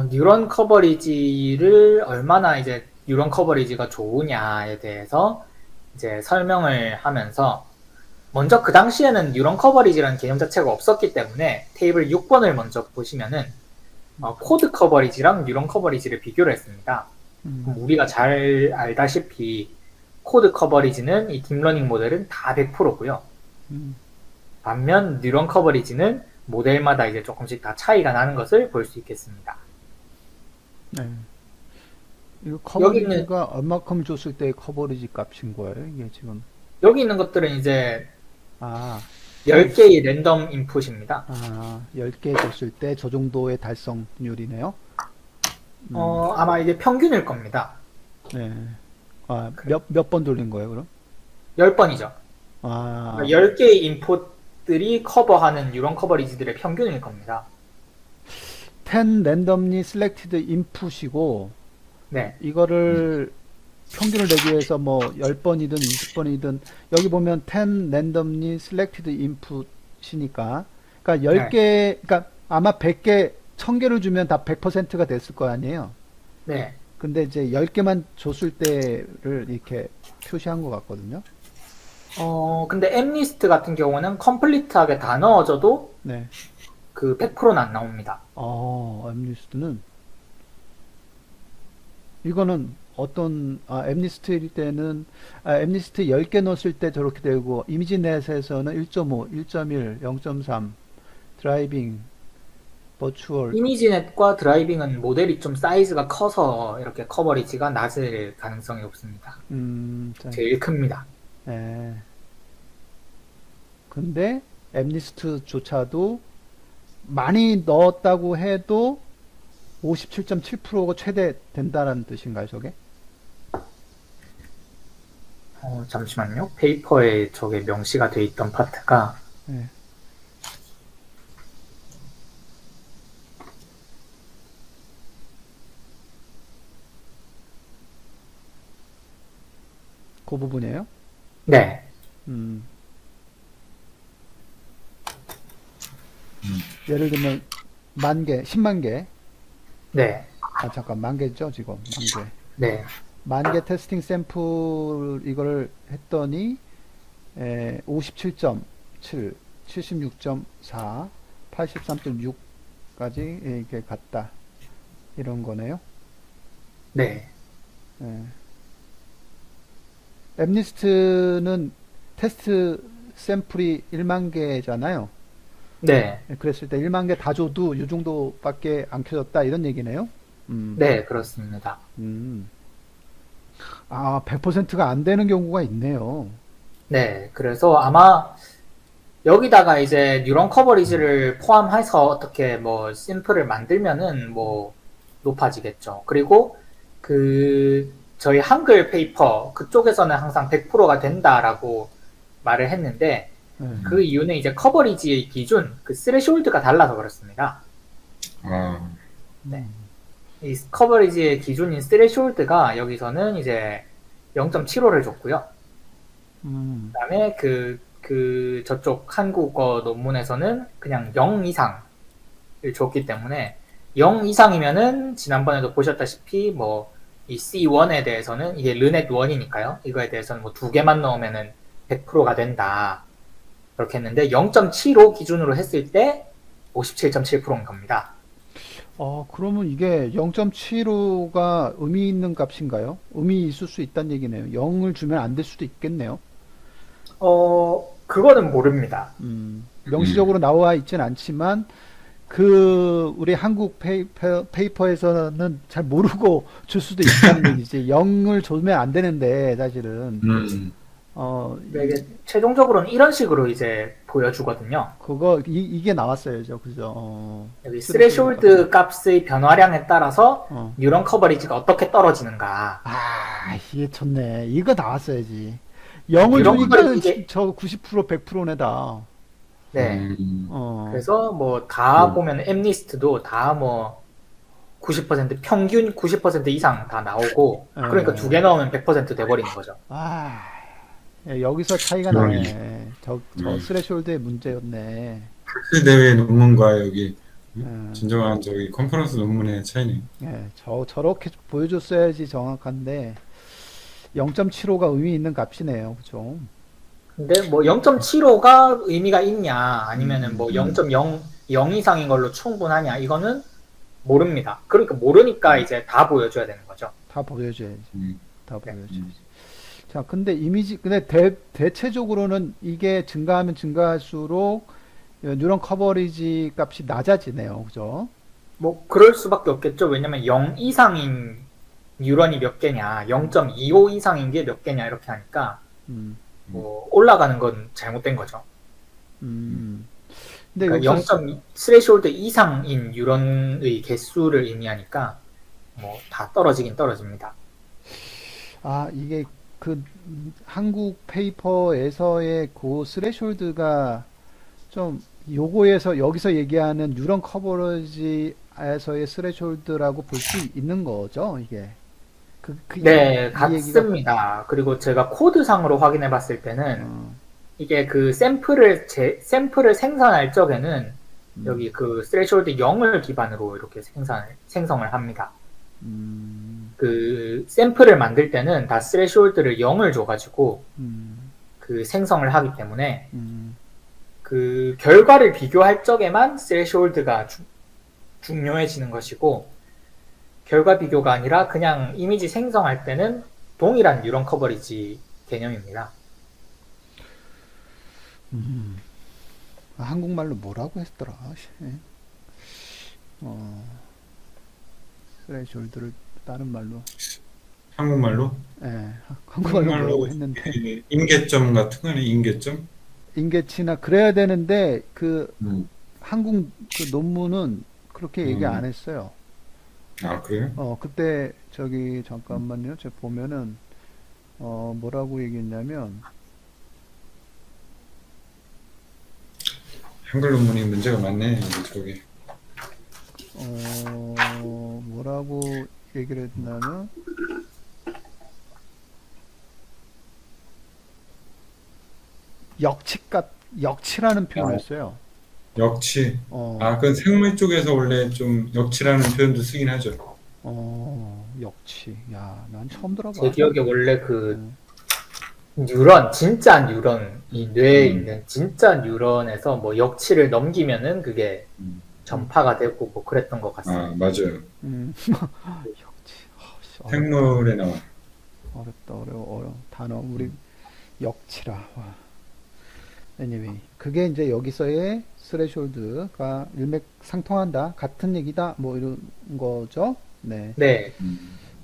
뉴런 커버리지를 얼마나 이제 뉴런 커버리지가 좋으냐에 대해서 이제 설명을 하면서 먼저 그 당시에는 뉴런 커버리지라는 개념 자체가 없었기 때문에 테이블 6번을 먼저 보시면은 코드 커버리지랑 뉴런 커버리지를 비교를 했습니다. 우리가 잘 알다시피 코드 커버리지는 이 딥러닝 모델은 다 100%고요. 반면 뉴런 커버리지는 모델마다 이제 조금씩 다 차이가 나는 것을 볼 수 있겠습니다. 네. 이거 커버리지가 얼마큼 줬을 때 커버리지 값인 거예요? 이게 지금 여기 있는 것들은 이제 아 10개의 랜덤 인풋입니다. 10개 줬을 때 저 정도의 달성률이네요. 아마 이게 평균일 겁니다. 네. 몇 번 돌린 거예요, 그럼? 10번이죠. 아, 10개의 인풋들이 커버하는 뉴런 커버리지들의 평균일 겁니다. 10 randomly selected input이고, 네. 이거를 평균을 내기 위해서 뭐 10번이든 20번이든, 여기 보면 10 randomly selected input이니까, 그러니까 10개, 그러니까 아마 100개, 1000개를 주면 다 100%가 됐을 거 아니에요? 네. 근데 이제 10개만 줬을 때를 이렇게 표시한 것 같거든요. 근데 엠리스트 같은 경우는 컴플리트하게 다 넣어줘도 네. 그 100%는 안 나옵니다. 엠리스트는 이거는 어떤 엠리스트일 때는 엠리스트 10개 넣었을 때 저렇게 되고 이미지넷에서는 1.5, 1.1, 0.3 드라이빙 버추얼 이미지넷과 드라이빙은 모델이 좀 사이즈가 커서 이렇게 커버리지가 낮을 가능성이 높습니다. 제일 큽니다. 네. 근데 엠리스트조차도 많이 넣었다고 해도 57.7%가 최대 된다는 뜻인가요, 저게? 잠시만요. 페이퍼에 저게 명시가 돼 있던 파트가 네. 그 부분이에요? 네. 예를 들면 10,000개, 10만 개. 네. 잠깐 10,000개죠, 지금. 10,000개. 네. 10,000개 테스팅 샘플 이거를 했더니 57.7, 76.4, 83.6까지 이렇게 갔다. 이런 거네요. 네. 엠리스트는 테스트 샘플이 1만 개잖아요. 네. 그랬을 때 1만 개 다 줘도 이 정도밖에 안 켜졌다 이런 얘기네요. 네, 그렇습니다. 100%가 안 되는 경우가 있네요. 네, 그래서 아마 여기다가 이제 뉴런 커버리지를 포함해서 어떻게 뭐 심플을 만들면은 뭐 높아지겠죠. 그리고 저희 한글 페이퍼 그쪽에서는 항상 100%가 된다라고 말을 했는데 그 이유는 이제 커버리지의 기준, 그 스레시홀드가 달라서 그렇습니다. 네. 이 커버리지의 기준인 스레시홀드가 여기서는 이제 0.75를 줬고요. 그다음에 저쪽 한국어 논문에서는 그냥 0 이상을 줬기 때문에 0 이상이면은 지난번에도 보셨다시피 뭐 이 C1에 대해서는 이게 르넷 1이니까요. 이거에 대해서는 뭐 2개만 넣으면은 100%가 된다. 그렇게 했는데 0.75 기준으로 했을 때 57.7%인 겁니다. 그러면 이게 0.75가 의미 있는 값인가요? 의미 있을 수 있다는 얘기네요. 0을 주면 안 될 수도 있겠네요. 그거는 모릅니다. 명시적으로 나와 있진 않지만 우리 한국 페이퍼에서는 잘 모르고 줄 수도 있다는 얘기지. 0을 주면 안 되는데 사실은 이게 최종적으로는 이런 식으로 이제 보여주거든요. 이게 나왔어야죠, 그죠? 여기 스레숄드 값의 변화량에 따라서 어. 뉴런 커버리지가 어떻게 떨어지는가. 이게 좋네. 이거 나왔어야지. 0을 이런 주니까 거를 이게- 저 90% 100%네다. 네. 어. 그래서 뭐 다 보면 엠리스트도 다 뭐 90% 평균 90% 이상 다 나오고 그러니까 네. 두 개 넣으면 100% 돼버리는 거죠. 여기서 차이가 그러네. 나네. 저 스레숄드의 문제였네. 학술 대회 논문과 여기 예. 진정한 저기 컨퍼런스 논문의 차이네. 저렇게 보여줬어야지 정확한데 0.75가 의미 있는 값이네요, 그죠? 근데 뭐 0.75가 의미가 있냐 아니면은 뭐 0.0 이상인 걸로 충분하냐 이거는 모릅니다. 그러니까 모르니까 이제 다 보여줘야 되는 거죠. 다 보여줘야지. 음. 다 보여줘야지. 자, 근데 대체적으로는 이게 증가하면 증가할수록 뉴런 커버리지 값이 낮아지네요, 그죠? 뭐 그럴 수밖에 없겠죠. 왜냐면 0 이상인 뉴런이 몇 개냐, 0.25 이상인 게 몇 개냐 이렇게 하니까 음, 뭐 올라가는 건 잘못된 거죠. 근데 그러니까 여기서 0.2 스레숄드 이상인 뉴런의 개수를 의미하니까 뭐 다 떨어지긴 떨어집니다. 이게 한국 페이퍼에서의 그 스레숄드가 좀 여기서 얘기하는 뉴런 커버리지에서의 스레숄드라고 볼 수 있는 거죠, 이게. 네, 이 같습니다. 그리고 제가 코드상으로 확인해 봤을 때는 어, 이게 그 샘플을 생성할 적에는 여기 그 스레숄드 0을 기반으로 이렇게 생성을 합니다. 그 샘플을 만들 때는 다 스레숄드를 0을 줘가지고 그 생성을 하기 때문에 그 결과를 비교할 적에만 스레숄드가 중요해지는 것이고 결과 비교가 아니라 그냥 이미지 생성할 때는 동일한 뉴런 커버리지 개념입니다. 한국말로 뭐라고 했더라? 스레숄드를 다른 말로. 한국말로? 한국말로 뭐라고 했는데. 임계점 같은 거는 임계점? 인계치나 그래야 되는데 음. 한국 그 논문은 그렇게 얘기 안 했어요. 그래요? 그때 잠깐만요. 제가 보면은 뭐라고 얘기했냐면 한글 논문이 문제가 많네, 저기. 뭐라고 얘기를 했냐면 역치라는 표현을 써요. 역치. 어, 그건 생물 쪽에서 원래 좀 역치라는 표현도 쓰긴 하죠. 역치. 야, 난 처음 들어봐. 제 기억에 원래 그 뉴런, 진짜 뉴런, 이 뇌에 있는 진짜 뉴런에서 뭐 역치를 넘기면은 그게 전파가 되고 뭐 그랬던 것 같습니다. 맞아요. 역치. 생물에 나와. 어렵다, 어려워. 단어, 우리 역치라. 와. Anyway, 그게 이제 여기서의 스레숄드가 일맥상통한다, 같은 얘기다, 뭐 이런 거죠. 네. 네.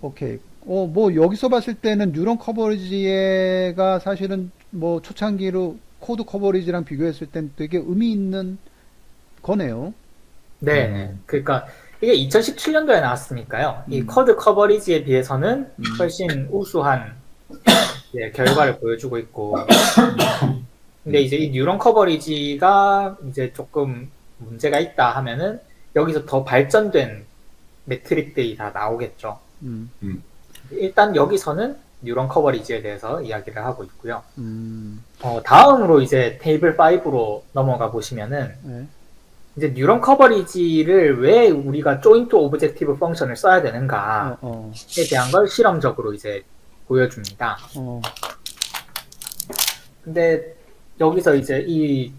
오케이. 뭐 여기서 봤을 때는 뉴런 커버리지가 사실은 뭐 초창기로 코드 커버리지랑 비교했을 땐 되게 의미 있는 거네요. 네. 그러니까 이게 2017년도에 나왔으니까요. 이 코드 커버리지에 비해서는 훨씬 우수한 결과를 보여주고 있고. 근데 이제 이 뉴런 커버리지가 이제 조금 문제가 있다 하면은 여기서 더 발전된 메트릭들이 다 나오겠죠. 일단 여기서는 뉴런 커버리지에 대해서 이야기를 하고 있고요. 다음으로 이제 테이블 5로 넘어가 보시면은 네. 이제 뉴런 커버리지를 왜 우리가 조인트 오브젝티브 펑션을 써야 되는가에 대한 걸 실험적으로 이제 보여줍니다. 근데 여기서 이제 이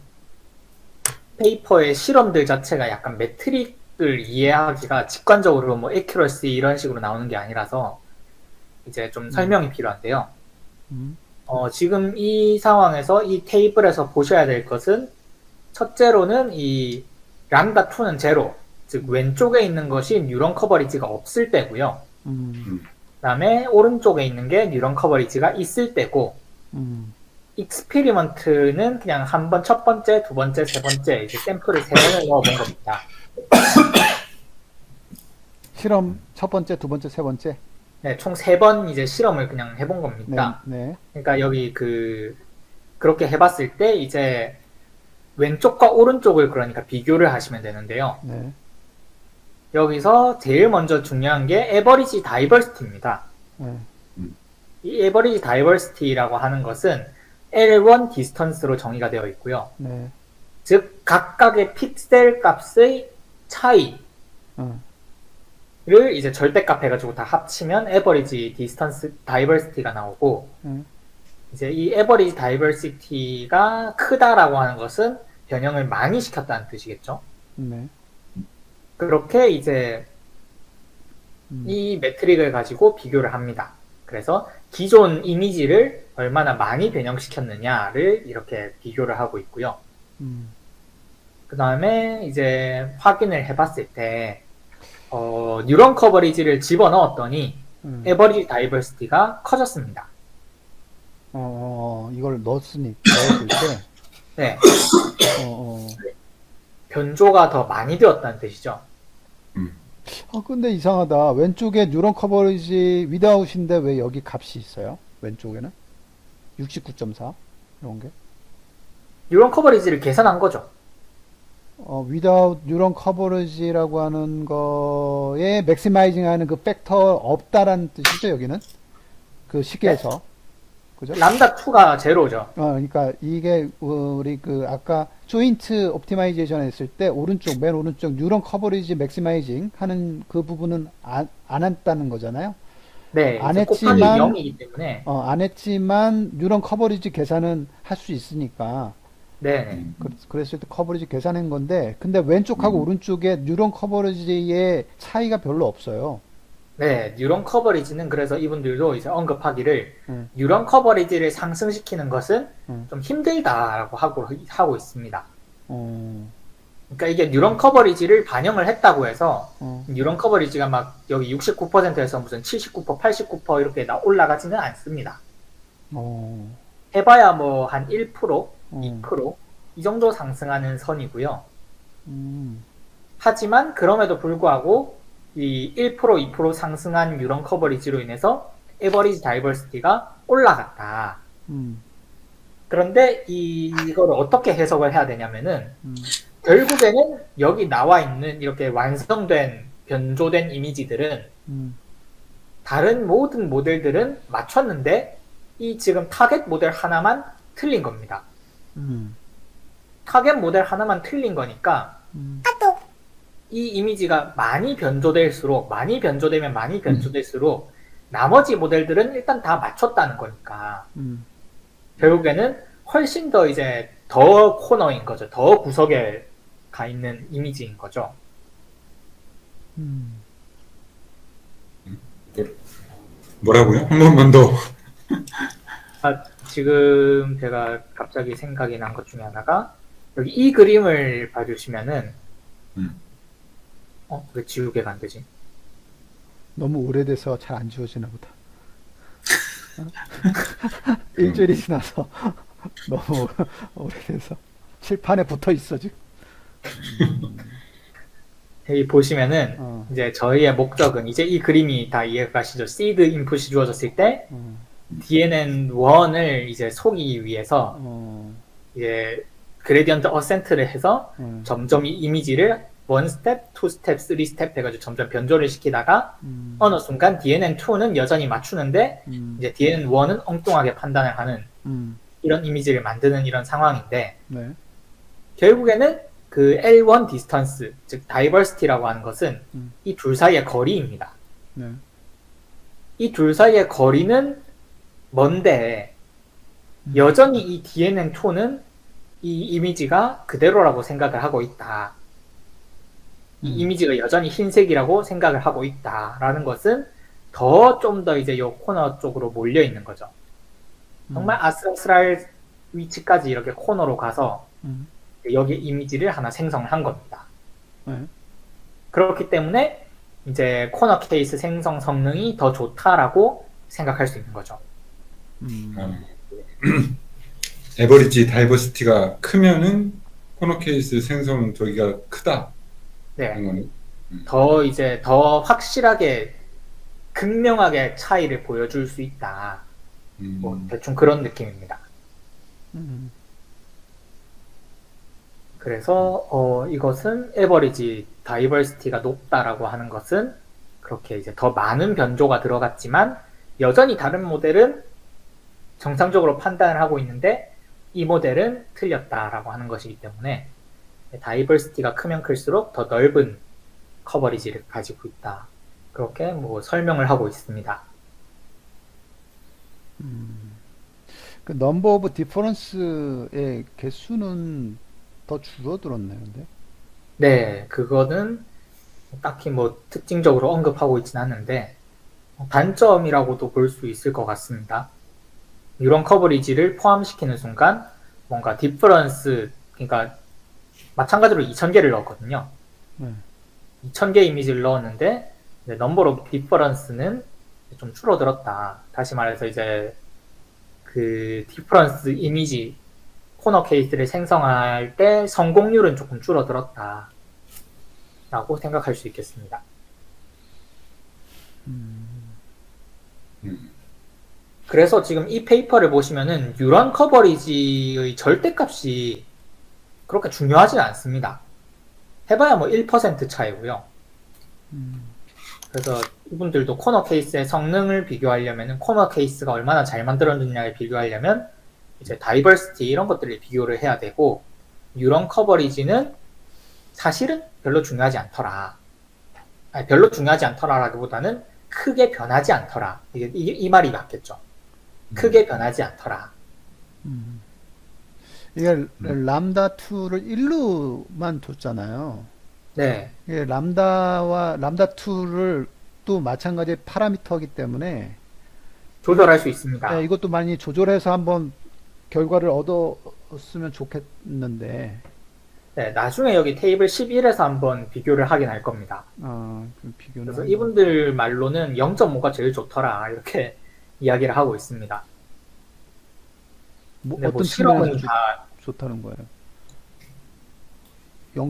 페이퍼의 실험들 자체가 약간 메트릭을 이해하기가 직관적으로 뭐 accuracy 이런 식으로 나오는 게 아니라서 이제 좀 설명이 필요한데요. 음, 지금 이 상황에서 이 테이블에서 보셔야 될 것은 첫째로는 이 람다2는 제로, 즉 왼쪽에 있는 것이 뉴런 커버리지가 없을 때고요. 음, 그다음에 오른쪽에 있는 게 뉴런 커버리지가 있을 때고 익스페리먼트는 그냥 한 번 첫 번째, 두 번째, 세 번째 이제 샘플을 세 번을 넣어본 겁니다. 실험 첫 번째, 두 번째, 세 번째. 네, 총 세 번 이제 실험을 그냥 해본 네, 겁니다. 네, 그러니까 여기 그렇게 해봤을 때 이제 왼쪽과 오른쪽을 그러니까 비교를 하시면 되는데요. 네, 여기서 제일 먼저 중요한 게 에버리지 다이버시티입니다. 네, 이 에버리지 다이버시티라고 하는 것은 L1 디스턴스로 정의가 되어 있고요. 네, 즉 각각의 픽셀 값의 차이를 어, 이제 절대값 해가지고 다 합치면 에버리지 디스턴스 다이버시티가 나오고 이제 이 에버리지 다이버시티가 크다라고 하는 것은 변형을 많이 시켰다는 뜻이겠죠. 네, 그렇게 이제 이 매트릭을 가지고 비교를 합니다. 그래서 기존 이미지를 얼마나 많이 변형시켰느냐를 이렇게 비교를 하고 있고요. 그 다음에 이제 확인을 해봤을 때 뉴런 커버리지를 집어넣었더니 에버리지 다이버시티가 커졌습니다. 이걸 넣었을 때, 네, 변조가 더 많이 되었다는 뜻이죠. 근데 이상하다. 왼쪽에 뉴런 커버리지 위다웃인데 왜 여기 값이 있어요? 왼쪽에는? 69.4? 이런 게? 뉴런 커버리지를 계산한 거죠. without 뉴런 커버리지라고 하는 거에 맥시마이징 하는 그 팩터 없다라는 뜻이죠, 여기는? 그 시계에서. 그죠? 람다2가 제로죠. 그러니까 이게 우리 아까 조인트 옵티마이제이션 했을 때 맨 오른쪽 뉴런 커버리지 맥시마이징 하는 그 부분은 안 했다는 거잖아요. 네, 안 이제 곱하기 했지만 0이기 때문에. 안 했지만 뉴런 커버리지 계산은 할 수 있으니까 네, 그랬을 때 커버리지 계산한 건데 근데 왼쪽하고 오른쪽에 뉴런 커버리지의 차이가 별로 없어요. 네, 뉴런 커버리지는 그래서 이분들도 이제 언급하기를 음. 뉴런 커버리지를 상승시키는 것은 음. 좀 힘들다라고 하고 있습니다. 어, 그러니까 이게 뉴런 커버리지를 반영을 했다고 해서 어, 뉴런 커버리지가 막 여기 69%에서 무슨 79%, 89% 이렇게 올라가지는 않습니다. 어, 해봐야 뭐 한 1%, 음. 2%, 이 정도 상승하는 선이고요. 음, 하지만 그럼에도 불구하고 이 1%, 2% 상승한 뉴런 커버리지로 인해서 에버리지 다이버시티가 올라갔다. 그런데 이거를 어떻게 해석을 해야 되냐면은 결국에는 여기 나와 있는 이렇게 완성된 변조된 이미지들은 다른 모든 모델들은 맞췄는데 이 지금 타겟 모델 하나만 틀린 겁니다. 타겟 모델 하나만 틀린 거니까 이 이미지가 많이 변조될수록 많이 변조될수록 나머지 모델들은 일단 다 맞췄다는 거니까 결국에는 훨씬 더 이제 더 코너인 거죠. 더 구석에 가 있는 이미지인 거죠. 뭐라고요? 한 번만 더. 지금 제가 갑자기 생각이 난 것 중에 하나가 여기 이 그림을 봐주시면은 왜 지우개가 안 되지? 너무 오래돼서 잘 안 지워지나 보다. 일주일이 지나서 너무 오래돼서 칠판에 붙어 있어 지금. 여기 보시면은 이제 저희의 목적은 이제 이 그림이 다 이해가 가시죠? 시드 인풋이 주어졌을 때 DNN1을 이제 속이기 위해서 이제 그레디언트 어센트를 해서 점점 이 이미지를 1스텝, 2스텝, 3스텝 해가지고 점점 변조를 시키다가 어느 순간 DNN2는 여전히 맞추는데 이제 DNN1은 엉뚱하게 판단을 하는 이런 이미지를 만드는 이런 상황인데 네. 결국에는 그 L1 디스턴스, 즉 다이버시티라고 하는 것은 이 둘 사이의 거리입니다. 네. 이 둘 사이의 거리는 먼데 여전히 이 DNN2는 이 이미지가 그대로라고 생각을 하고 있다. 이 이미지가 여전히 흰색이라고 생각을 하고 있다라는 것은 좀 더 이제 요 코너 쪽으로 몰려 있는 거죠. 정말 아슬아슬할 위치까지 이렇게 코너로 가서 여기 이미지를 하나 생성을 한 겁니다. 네. 그렇기 때문에 이제 코너 케이스 생성 성능이 더 좋다라고 생각할 수 있는 거죠. 에버리지 다이버시티가 크면은 코너 케이스 생성 저기가 크다. 네. 그런 거네. 더 확실하게 극명하게 차이를 보여줄 수 있다. 뭐 대충 그런 느낌입니다. 그래서 이것은 에버리지 다이버시티가 높다라고 하는 것은 그렇게 이제 더 많은 변조가 들어갔지만 여전히 다른 모델은 정상적으로 판단을 하고 있는데 이 모델은 틀렸다라고 하는 것이기 때문에 다이버시티가 크면 클수록 더 넓은 커버리지를 가지고 있다. 그렇게 뭐 설명을 하고 있습니다. 그 넘버 오브 디퍼런스의 개수는 더 줄어들었나요, 근데? 네, 그거는 딱히 뭐 특징적으로 언급하고 있진 않는데 단점이라고도 볼 수 있을 것 같습니다. 이런 커버리지를 포함시키는 순간 뭔가 디퍼런스, 그러니까 마찬가지로 2000개를 넣었거든요. 2000개 이미지를 넣었는데 넘버 오브 디퍼런스는 좀 줄어들었다. 다시 말해서 이제 그 디퍼런스 이미지 코너 케이스를 생성할 때 성공률은 조금 줄어들었다 라고 생각할 수 있겠습니다. 그래서 지금 이 페이퍼를 보시면은 뉴런 커버리지의 절대값이 그렇게 중요하지 않습니다. 해봐야 뭐 1% 차이고요. 그래서 이분들도 코너 케이스의 성능을 비교하려면 코너 케이스가 얼마나 잘 만들어졌냐를 비교하려면 이제 다이버시티 이런 것들을 비교를 해야 되고 뉴런 커버리지는 사실은 별로 중요하지 않더라. 아니, 별로 중요하지 않더라라기보다는 크게 변하지 않더라. 이 말이 맞겠죠. 크게 변하지 않더라. 이게 람다 2를 1로만 줬잖아요. 네. 이게 람다 2를 또 마찬가지 파라미터이기 때문에 조절할 수 있습니다. 네, 이것도 많이 조절해서 한번 결과를 얻었으면 좋겠는데. 네, 나중에 여기 테이블 11에서 한번 비교를 하긴 할 겁니다. 그럼 비교는 그래서 한번. 이분들 말로는 0.5가 제일 좋더라 이렇게 이야기를 하고 있습니다. 뭐 근데 어떤 뭐 실험은 측면에서 다 좋다는 거예요?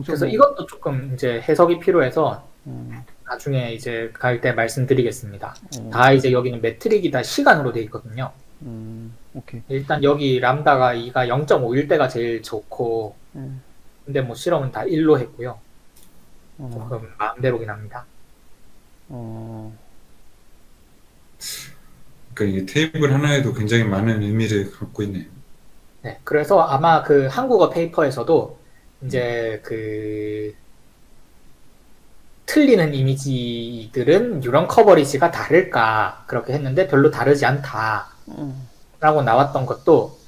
그래서 0.5. 이것도 조금 이제 해석이 필요해서 어, 나중에 이제 갈 때 말씀드리겠습니다. 어, 다 이제 여기는 매트릭이 다 시간으로 돼 있거든요. 오케이. 일단 여기 람다가 2가 0.5일 때가 제일 좋고 음, 근데 뭐 실험은 다 1로 했고요. 어, 조금 마음대로긴 합니다. 어, 그러니까 이게 테이블 하나에도 굉장히 많은 의미를 갖고 있네요. 네, 그래서 아마 그 한국어 페이퍼에서도 이제 그 틀리는 이미지들은 뉴런 커버리지가 다를까 그렇게 했는데 별로 다르지 않다라고 나왔던 것도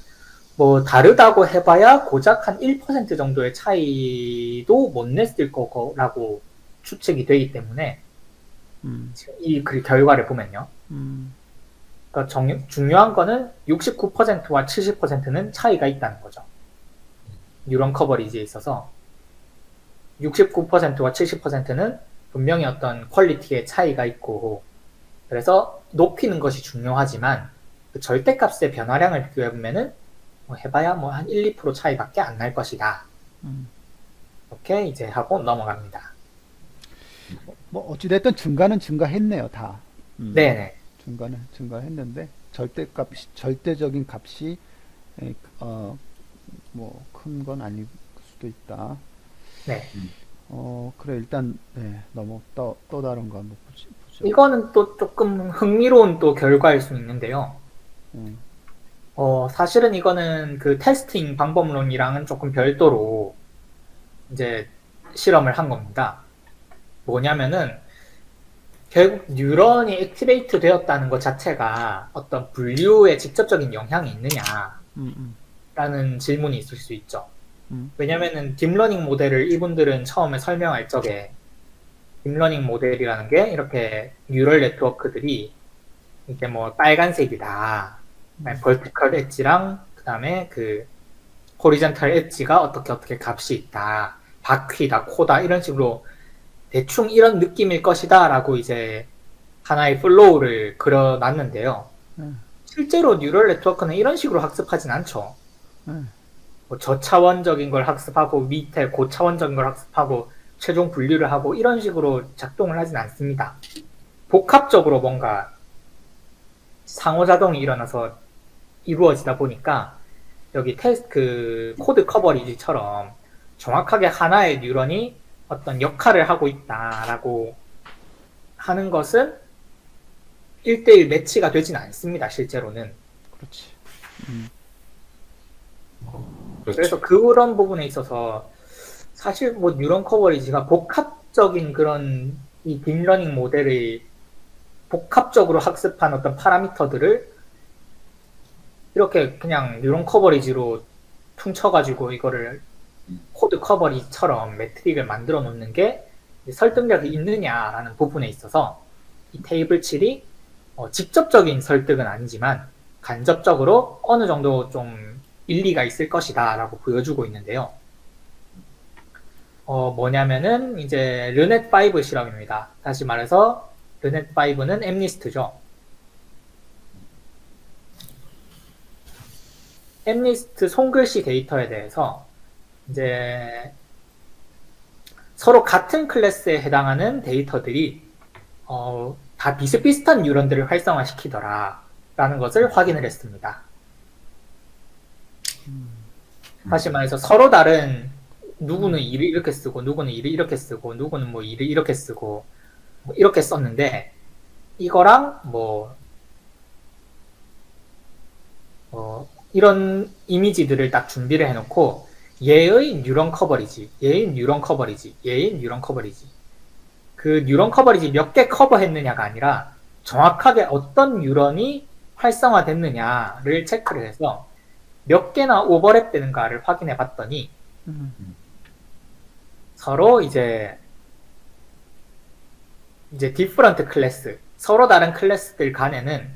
뭐 다르다고 해봐야 고작 한 1% 정도의 차이도 못 냈을 거라고 추측이 되기 때문에 지금 이 그 결과를 보면요. 그러니까 중요한 거는 69%와 70%는 차이가 있다는 거죠. 뉴런 커버리지에 있어서 69%와 70%는 분명히 어떤 퀄리티의 차이가 있고 그래서 높이는 것이 중요하지만 그 절대값의 변화량을 비교해보면은 뭐 해봐야 뭐 한 1, 2% 차이밖에 안 날 것이다. 이렇게 이제 하고 넘어갑니다. 뭐 어찌됐든 증가는 증가했네요, 다. 네네. 증가는 증가했는데 절대적인 값이 뭐 큰 건 아닐 수도 있다. 네. 그래 일단 네, 너무 또 다른 거 한번 보죠. 이거는 또 조금 흥미로운 또 결과일 수 있는데요. 사실은 이거는 그 테스팅 방법론이랑은 조금 별도로 이제 실험을 한 겁니다. 뭐냐면은 결국 뉴런이 액티베이트 되었다는 것 자체가 어떤 분류에 직접적인 영향이 있느냐 음, 라는 질문이 있을 수 있죠. 음, 왜냐면은 딥러닝 모델을 이분들은 처음에 설명할 적에 딥러닝 모델이라는 게 이렇게 뉴럴 네트워크들이 이게 뭐 빨간색이다. 벌티컬 엣지랑 그다음에 그 호리젠탈 엣지가 어떻게 값이 있다. 바퀴다, 코다 이런 식으로 대충 이런 느낌일 것이다 라고 이제 하나의 플로우를 그려놨는데요. 네, 실제로 뉴럴 네트워크는 이런 식으로 학습하진 않죠. 네, 뭐 저차원적인 걸 학습하고 밑에 고차원적인 걸 학습하고 최종 분류를 하고 이런 식으로 작동을 하진 않습니다. 복합적으로 뭔가 상호작용이 일어나서 이루어지다 보니까 여기 그 코드 커버리지처럼 정확하게 하나의 뉴런이 어떤 역할을 하고 있다라고 하는 것은 1대1 매치가 되진 않습니다. 실제로는. 그렇지. 그렇죠. 그래서 그런 부분에 있어서 사실 뭐 뉴런 커버리지가 복합적인 그런 이 딥러닝 모델의 복합적으로 학습한 어떤 파라미터들을 이렇게 그냥 뉴런 커버리지로 퉁쳐가지고 이거를 코드 커버리지처럼 매트릭을 만들어 놓는 게 설득력이 있느냐라는 부분에 있어서 이 테이블 7이 직접적인 설득은 아니지만 간접적으로 어느 정도 좀 일리가 있을 것이다 라고 보여주고 있는데요. 뭐냐면은 이제 르넷5 실험입니다. 다시 말해서 르넷5는 엠니스트죠. 엠니스트 손글씨 데이터에 대해서 이제 서로 같은 클래스에 해당하는 데이터들이 다 비슷비슷한 뉴런들을 활성화시키더라 라는 것을 확인을 했습니다. 다시 말해서 서로 다른 누구는 일을 이렇게 쓰고 누구는 일을 이렇게 쓰고 누구는 뭐 일을 이렇게 쓰고 뭐 이렇게 썼는데 이거랑 뭐 이런 이미지들을 딱 준비를 해놓고 얘의 뉴런 커버리지, 얘의 뉴런 커버리지, 얘의 뉴런 커버리지 그 뉴런 커버리지 몇 개 커버했느냐가 아니라 정확하게 어떤 뉴런이 활성화됐느냐를 체크를 해서 몇 개나 오버랩 되는가를 확인해 봤더니 서로 이제 디퍼런트 클래스, 서로 다른 클래스들 간에는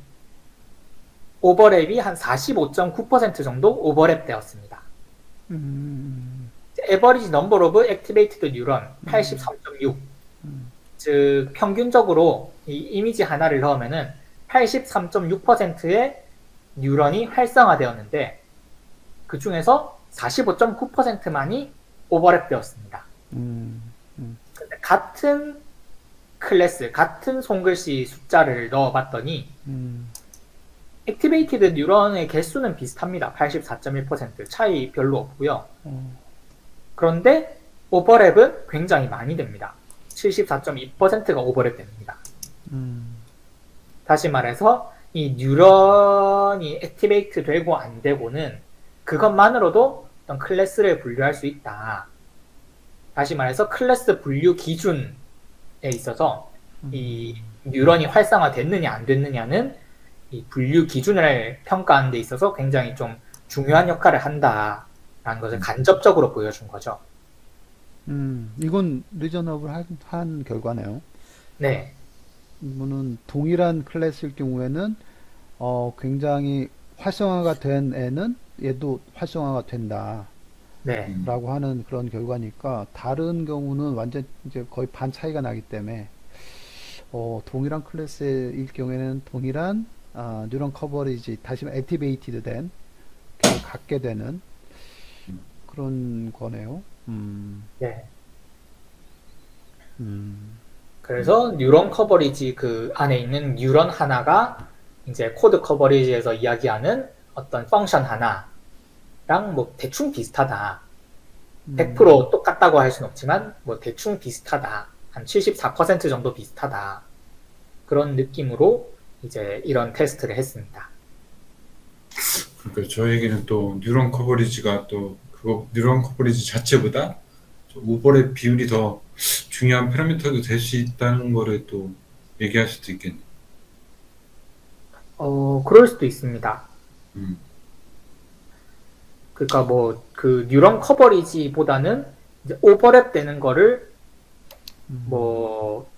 오버랩이 한 45.9% 정도 오버랩 되었습니다. 에버리지 넘버 오브 액티베이티드 뉴런 83.6. 즉 평균적으로 이 이미지 하나를 넣으면은 83.6%의 뉴런이 활성화되었는데 그 중에서 45.9%만이 오버랩 되었습니다. 같은 클래스, 같은 손글씨 숫자를 넣어봤더니 액티베이티드 뉴런의 개수는 비슷합니다. 84.1% 차이 별로 없고요. 그런데 오버랩은 굉장히 많이 됩니다. 74.2%가 오버랩 됩니다. 다시 말해서 이 뉴런이 액티베이트 되고 안 되고는 그것만으로도 어떤 클래스를 분류할 수 있다. 다시 말해서 클래스 분류 기준에 있어서 이 뉴런이 활성화됐느냐 안 됐느냐는 이 분류 기준을 평가하는 데 있어서 굉장히 좀 중요한 역할을 한다라는 것을 간접적으로 보여준 거죠. 이건 리저너블 한 결과네요. 네. 이거는 동일한 클래스일 경우에는 굉장히 활성화가 된 애는 얘도 활성화가 된다. 네. 라고 하는 그런 결과니까 다른 경우는 완전 이제 거의 반 차이가 나기 때문에 동일한 클래스일 경우에는 동일한 뉴런 커버리지 다시 말해 액티베이티드 된 걸 갖게 되는 그런 거네요. 네. 그래서 뉴런 커버리지 그 안에 있는 뉴런 하나가 이제 코드 커버리지에서 이야기하는 어떤 펑션 하나랑 뭐 대충 비슷하다. 100% 똑같다고 할 수는 없지만 뭐 대충 비슷하다. 한 74% 정도 비슷하다. 그런 느낌으로 이제 이런 테스트를 했습니다. 그러니까 저에게는 또 뉴런 커버리지가 또 그거 뉴런 커버리지 자체보다 좀 오버랩 비율이 더 중요한 파라미터도 될 수 있다는 거를 또 얘기할 수도 있겠네. 그럴 수도 있습니다. 그러니까 뭐 그 뉴런 커버리지보다는 이제 오버랩 되는 거를 뭐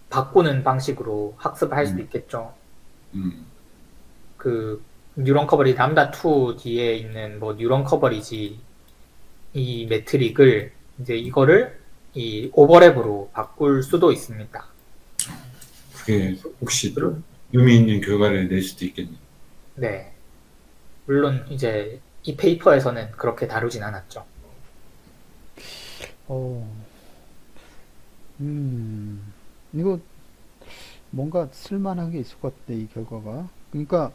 바꾸는 방식으로 학습을 할 수도 있겠죠. 음, 그 뉴런 커버리지 람다 2 뒤에 있는 뭐 뉴런 커버리지 이 매트릭을 이제 이거를 이 오버랩으로 바꿀 수도 있습니다. 그게 혹시 또 의미 있는 결과를 낼 수도 있겠네. 네. 물론 이제 이 페이퍼에서는 그렇게 다루진 않았죠. 어, 이거 뭔가 쓸만한 게 있을 것 같아, 이 결과가. 그러니까,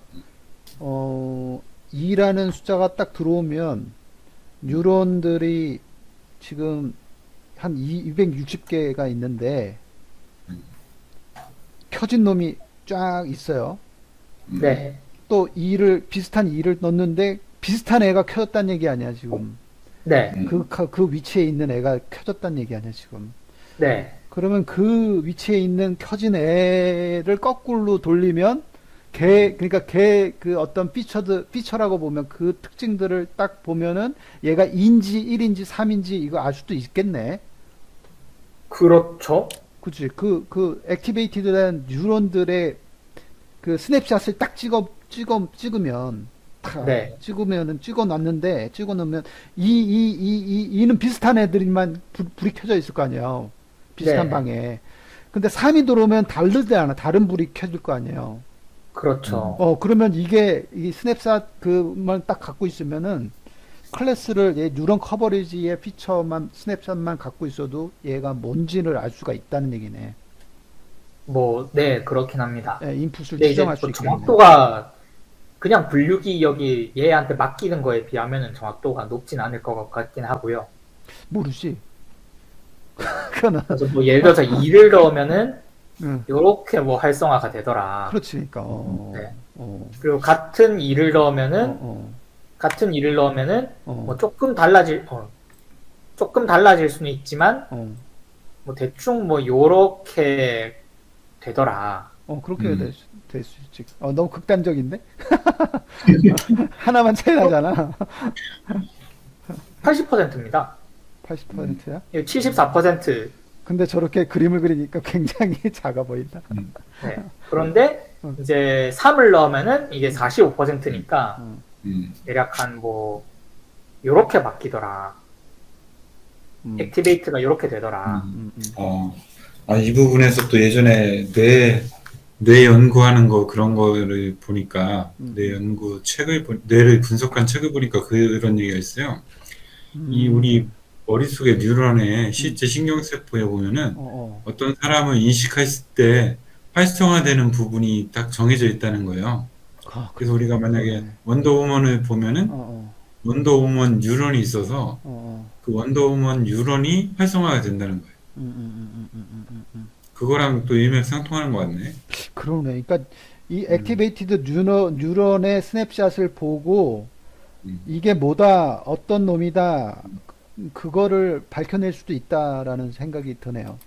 2라는 숫자가 딱 들어오면 뉴런들이 지금 한 260개가 있는데 켜진 놈이 쫙 있어요. 네. 또 2를 비슷한 2를 넣는데 비슷한 애가 켜졌다는 얘기 아니야, 지금. 네. 그 위치에 있는 애가 켜졌다는 얘기 아니야, 지금. 네. 그러면 그 위치에 있는 켜진 애를 거꾸로 돌리면 그러니까 그 어떤 피처라고 보면 그 특징들을 딱 보면은 얘가 2인지 1인지 3인지 이거 알 수도 있겠네. 그렇죠. 그치. 그 액티베이티드된 뉴런들의 그 스냅샷을 딱 찍으면 네. 찍으면은 찍어 놓으면 이는 비슷한 애들만 불이 켜져 있을 거 아니에요. 비슷한 네. 방에. 근데 3이 들어오면 다르잖아. 다른 불이 켜질 거 아니에요. 그렇죠. 그러면 이 스냅샷 그만 딱 갖고 있으면은 클래스를 얘 뉴런 커버리지의 피처만 스냅샷만 갖고 있어도 얘가 뭔지를 알 수가 있다는 얘기네. 뭐, 네, 그렇긴 합니다. 예, 인풋을 근데 이제 추정할 수 또 있겠네. 정확도가 그냥 분류기 여기 얘한테 맡기는 거에 비하면은 정확도가 높진 않을 것 같긴 하고요. 모르지. 그거는 그래서 뭐 예를 들어서 2를 넣으면은 응, 요렇게 뭐 활성화가 되더라. 그렇지. 그러니까 네. 어, 그리고 같은 2를 어, 넣으면은 어, 같은 2를 넣으면은 어, 뭐 조금 달라질 수는 있지만 어, 뭐 대충 뭐 요렇게 되더라. 그렇게 될 수 있지. 너무 극단적인데? 하나만 차이 나잖아. 80%입니다. 80%야? 74%. 근데 저렇게 그림을 그리니까 굉장히 작아 보인다. 네. 그런데 이제 3을 넣으면은 이게 45%니까 대략 한 뭐 요렇게 바뀌더라. 액티베이트가 요렇게 되더라. 이 부분에서 또 예전에 뇌 연구하는 거 그런 거를 보니까 뇌 연구 뇌를 분석한 책을 보니까 그런 얘기가 있어요. 이 우리 머릿속의 뉴런의 실제 신경세포에 보면은 어떤 사람을 인식했을 때 활성화되는 부분이 딱 정해져 있다는 거예요. 그래서 우리가 만약에 원더우먼을 보면은 원더우먼 뉴런이 있어서 그 원더우먼 뉴런이 활성화가 된다는 거예요. 그거랑 또 일맥상통하는 것 같네. 그러네. 그러니까 이 액티베이티드 뉴런의 스냅샷을 보고 이게 뭐다, 어떤 놈이다, 그거를 밝혀낼 수도 있다라는 생각이 드네요.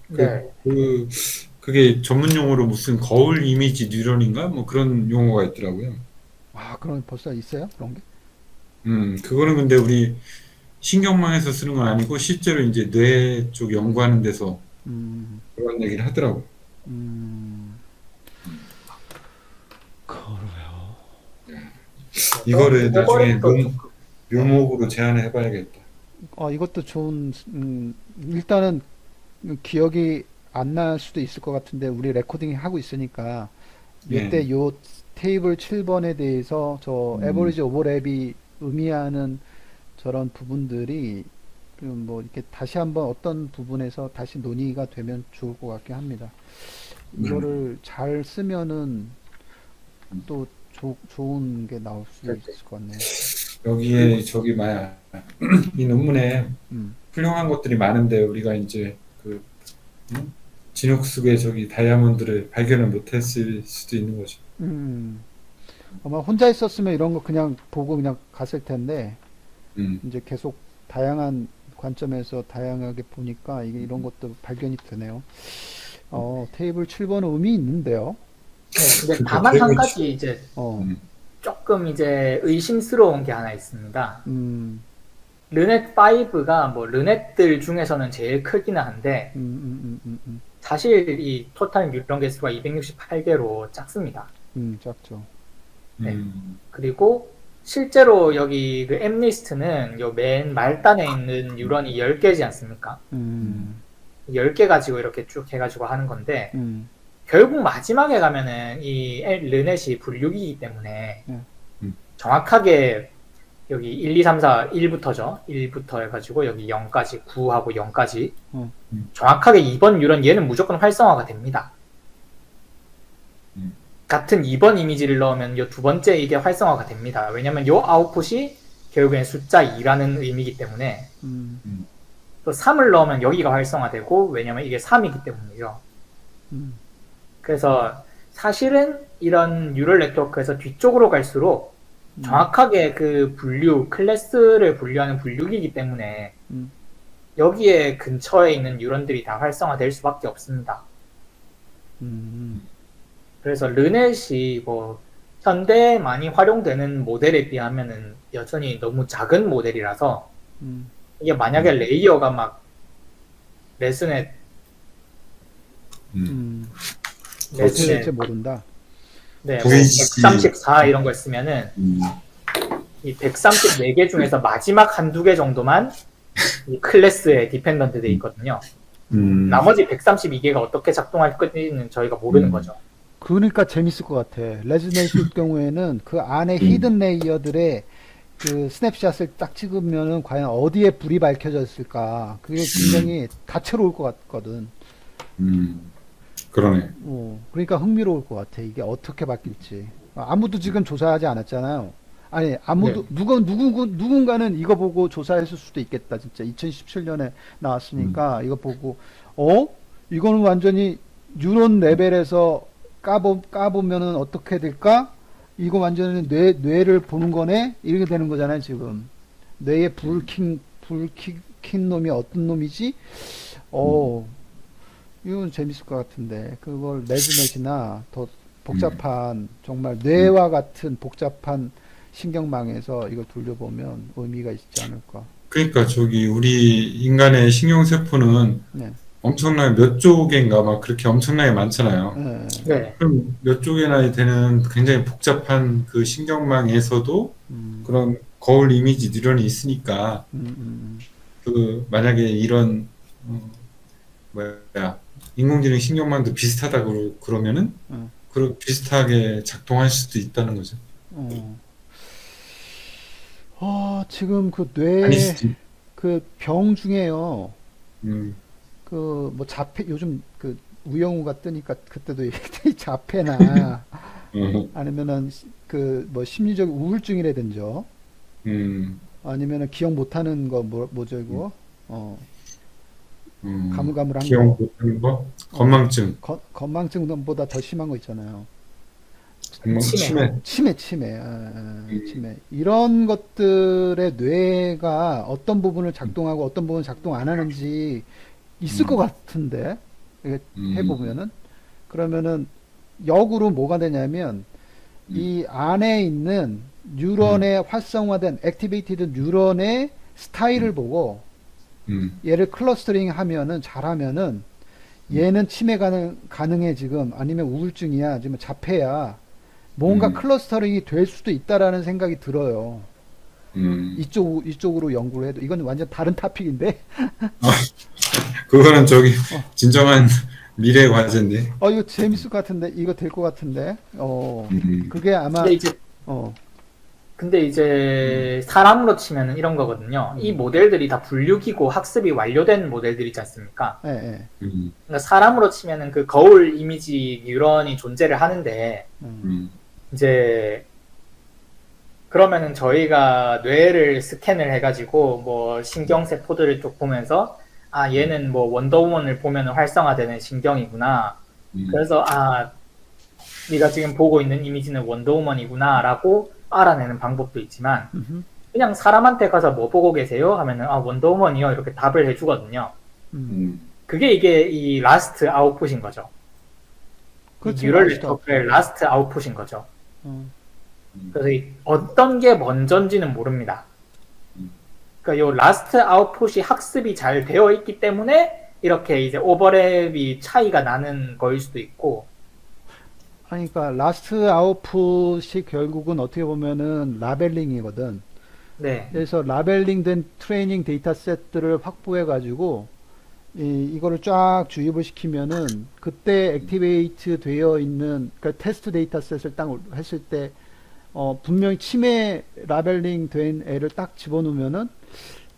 네. 그게 전문 용어로 무슨 거울 이미지 뉴런인가? 뭐 그런 용어가 있더라고요. 그럼 벌써 있어요? 그런 게? 그거는 근데 우리 신경망에서 쓰는 건 아니고 실제로 이제 뇌 쪽 연구하는 데서 그런 얘기를 하더라고. 그래요. 이거를 나중에 묘목으로 제안을 해봐야겠다. 이것도 좋은, 일단은 기억이 안 날 수도 있을 것 같은데, 우리 레코딩 하고 있으니까, 이때 요 테이블 7번에 대해서 에버리지 오버랩이 의미하는 저런 부분들이 뭐 이렇게 다시 한번 어떤 부분에서 다시 논의가 되면 좋을 것 같긴 합니다. 이거를 잘 쓰면은 또 좋은 게 나올 수 있을 것 같네요. 여기에 이 논문에 훌륭한 것들이 많은데 우리가 이제 진흙 속에 다이아몬드를 발견을 못했을 수도 있는 거죠. 아마 혼자 있었으면 이런 거 그냥 보고 그냥 갔을 텐데, 이제 계속 다양한 관점에서 다양하게 보니까 이런 것도 발견이 되네요. 테이블 7번은 의미 있는데요. 네, 근데 다만 한 가지 이제 어, 조금 조금 이제 의심스러운 게 하나 있습니다. 음, 르넷 5가 뭐 르넷들 중에서는 제일 크기는 한데 사실 이 토탈 뉴런 개수가 268개로 작습니다. 작죠. 네. 음, 그리고 실제로 여기 그 엠리스트는 요 맨 말단에 있는 뉴런이 10개지 않습니까? 10개 가지고 이렇게 쭉 해가지고 하는 건데 결국 마지막에 가면은 이 르넷이 분류기이기 때문에 정확하게 여기 1, 2, 3, 4, 1부터죠. 1부터 해가지고 여기 0까지 9하고 0까지 정확하게 2번 뉴런 얘는 무조건 활성화가 됩니다. 같은 2번 이미지를 넣으면 요 두 번째 이게 활성화가 됩니다. 왜냐면 요 아웃풋이 결국엔 숫자 2라는 의미이기 때문에 또 3을 넣으면 여기가 활성화되고 왜냐면 이게 3이기 때문이죠. 그래서 사실은 이런 뉴럴 네트워크에서 뒤쪽으로 갈수록 정확하게 그 분류, 클래스를 분류하는 분류기이기 때문에 여기에 근처에 있는 뉴런들이 다 활성화될 수밖에 없습니다. 그래서 르넷이 뭐 현대에 많이 활용되는 모델에 비하면은 여전히 너무 작은 모델이라서 이게 만약에 레이어가 막 레스넷 어떻게 모른다. 네, 뭐 VC. 134 이런 걸 쓰면은 이 134개 중에서 마지막 한두 개 정도만 이 클래스에 디펜던트 돼 있거든요. 나머지 132개가 어떻게 작동할 건지는 저희가 모르는 거죠. 그러니까 재밌을 것 같아. 레즈넷일 경우에는 그 안에 히든 레이어들의 그 스냅샷을 딱 찍으면은 과연 어디에 불이 밝혀졌을까. 그게 굉장히 다채로울 것 같거든. 그러네. 그러니까 흥미로울 것 같아. 이게 어떻게 바뀔지. 아무도 지금 조사하지 않았잖아요. 아니, 아무도, 누군가는 이거 보고 조사했을 수도 있겠다. 진짜 2017년에 나왔으니까 이거 보고, 이거는 완전히 뉴런 레벨에서 까보면은 어떻게 될까? 이거 완전히 뇌를 보는 거네? 이렇게 되는 거잖아요, 지금. 뇌에 불킨 놈이 어떤 놈이지? 이건 재밌을 것 같은데. 그걸 레즈넷이나 더 복잡한, 정말 뇌와 같은 복잡한 신경망에서 이걸 돌려보면 의미가 있지 않을까. 그러니까 저기 우리 인간의 신경세포는 네. 엄청나게 몇 쪽인가 막 그렇게 엄청나게 많잖아요. 네. 네. 그럼 몇 쪽이나 되는 굉장히 복잡한 그 신경망에서도 그런 거울 이미지 뉴런이 있으니까 그 만약에 이런 인공지능 신경망도 비슷하다 그러면은 그런 비슷하게 작동할 수도 있다는 거죠. 지금 그 뇌, 아니시지? 그 병 중에요. 음, 그 뭐 자폐, 요즘 그 우영우가 뜨니까 그때도 얘기했더니 자폐나 아니면은 그 뭐 심리적 우울증이라든지 아니면은 기억 못하는 거 뭐죠 이거 가물가물한 기억 거 못하는 거, 건망증, 건망증보다 더 심한 거 있잖아요. 치매. 치매. 이런 것들의 뇌가 어떤 부분을 작동하고 어떤 부분을 작동 안 하는지 있을 것 같은데, 이게 해보면은. 그러면은 역으로 뭐가 되냐면, 이 안에 있는 뉴런의 활성화된, 액티베이티드 뉴런의 스타일을 보고, 얘를 클러스터링 하면은, 잘하면은, 얘는 치매 가능해 지금, 아니면 우울증이야, 지금 자폐야. 뭔가 클러스터링이 될 수도 있다라는 생각이 들어요. 이쪽으로 연구를 해도. 이건 완전 다른 토픽인데. 그거는 저기 진정한 미래 과제인데. 이거 재밌을 것 같은데. 이거 될 것 같은데. 그게 아마, 근데 이제 사람으로 치면은 이런 거거든요. 이 모델들이 다 분류기고 학습이 완료된 모델들이지 않습니까? 예. 그러니까 사람으로 치면은 그 거울 이미지 뉴런이 존재를 하는데, 이제 그러면은 저희가 뇌를 스캔을 해가지고 뭐 신경세포들을 쭉 보면서 얘는 뭐 원더우먼을 보면은 활성화되는 신경이구나. 그래서 네가 지금 보고 있는 이미지는 원더우먼이구나 라고 알아내는 방법도 있지만 그냥 사람한테 가서 뭐 보고 계세요? 하면은 원더우먼이요 이렇게 답을 해주거든요. 그게 이게 이 라스트 아웃풋인 거죠. 이 뉴럴 네트워크의 라스트 아웃풋인 거죠. 그래서 어떤 게 먼저인지는 모릅니다. 음. 그러니까 요 라스트 아웃풋이 학습이 잘 되어 있기 때문에 이렇게 이제 오버랩이 차이가 나는 거일 수도 있고, 아니, 그러니까 라스트 아웃풋이 결국은 어떻게 보면은 라벨링이거든. 네, 그래서 라벨링된 트레이닝 데이터 셋들을 확보해 가지고 이거를 쫙 주입을 시키면은 그때 액티베이트 되어 있는 그러니까 테스트 데이터 셋을 딱 했을 때 분명히 치매 라벨링 된 애를 딱 집어넣으면은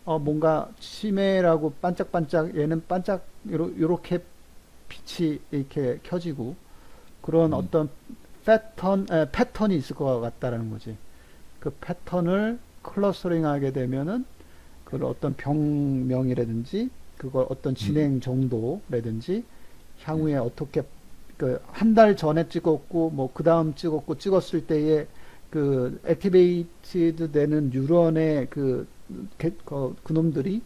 뭔가 치매라고 반짝반짝 얘는 반짝 요렇게 빛이 이렇게 켜지고 그런 어떤 패턴이 있을 것 같다라는 거지. 그 패턴을 클러스터링 하게 되면은 그 어떤 병명이라든지 그걸 어떤 진행 정도라든지 향후에 어떻게 그 한 달 전에 찍었고 뭐 그 다음 찍었고 찍었을 때에 그 액티베이티드 되는 뉴런의 그놈들이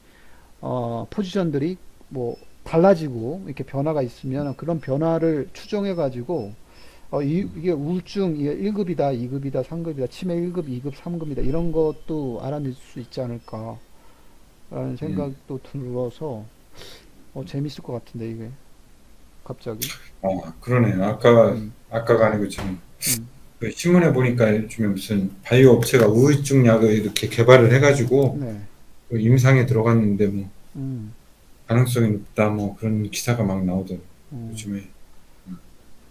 포지션들이 뭐 달라지고 이렇게 변화가 있으면 그런 변화를 추정해 가지고 이게 우울증 이게 1급이다, 2급이다, 3급이다, 치매 1급, 2급, 3급이다 이런 것도 알아낼 수 있지 않을까라는 생각도 들어서 재밌을 것 같은데 이게 갑자기. 그러네요. 음, 아까가 아니고 지금 음, 그 신문에 보니까 요즘에 무슨 바이오 업체가 우울증 약을 이렇게 개발을 해가지고 네, 그 임상에 들어갔는데 뭐 음, 가능성이 높다 뭐 그런 기사가 막 나오더라고요. 음. 요즘에.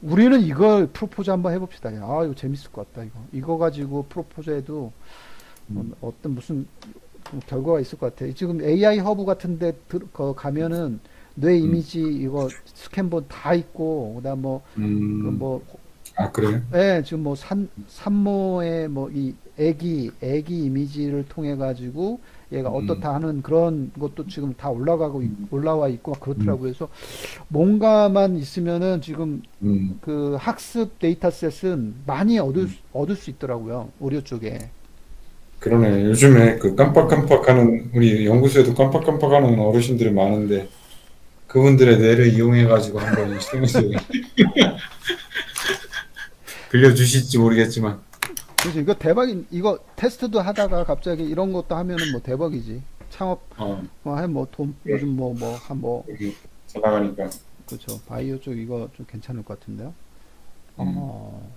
우리는 이걸 프로포즈 한번 해봅시다. 야, 이거 재밌을 것 같다 이거. 이거 가지고 프로포즈해도 어떤 무슨 결과가 있을 것 같아. 지금 AI 허브 같은데 가면은 뇌 이미지 이거 스캔본 다 있고 그다음 뭐 그 음, 뭐 그래요? 예, 지금 뭐 산모의 뭐 이 애기 이미지를 통해 가지고 얘가 음, 어떻다 하는 그런 것도 지금 다 올라와 있고 막 음, 그렇더라고요. 그래서 뭔가만 있으면은 지금 음, 그 학습 데이터셋은 많이 음. 얻을 수 있더라고요. 의료 쪽에. 그러네. 요즘에 그 음, 깜빡깜빡하는 우리 연구소에도 깜빡깜빡하는 어르신들이 많은데 그분들의 뇌를 이용해가지고 한번 실험해서 들려주실지 모르겠지만. 그래서 이거 이거 테스트도 하다가 갑자기 이런 것도 하면은 뭐 대박이지. 창업, 어, 요즘 예, 여기 잘 나가니까. 그렇죠. 바이오 쪽 이거 좀 괜찮을 것 같은데요. 음, 어,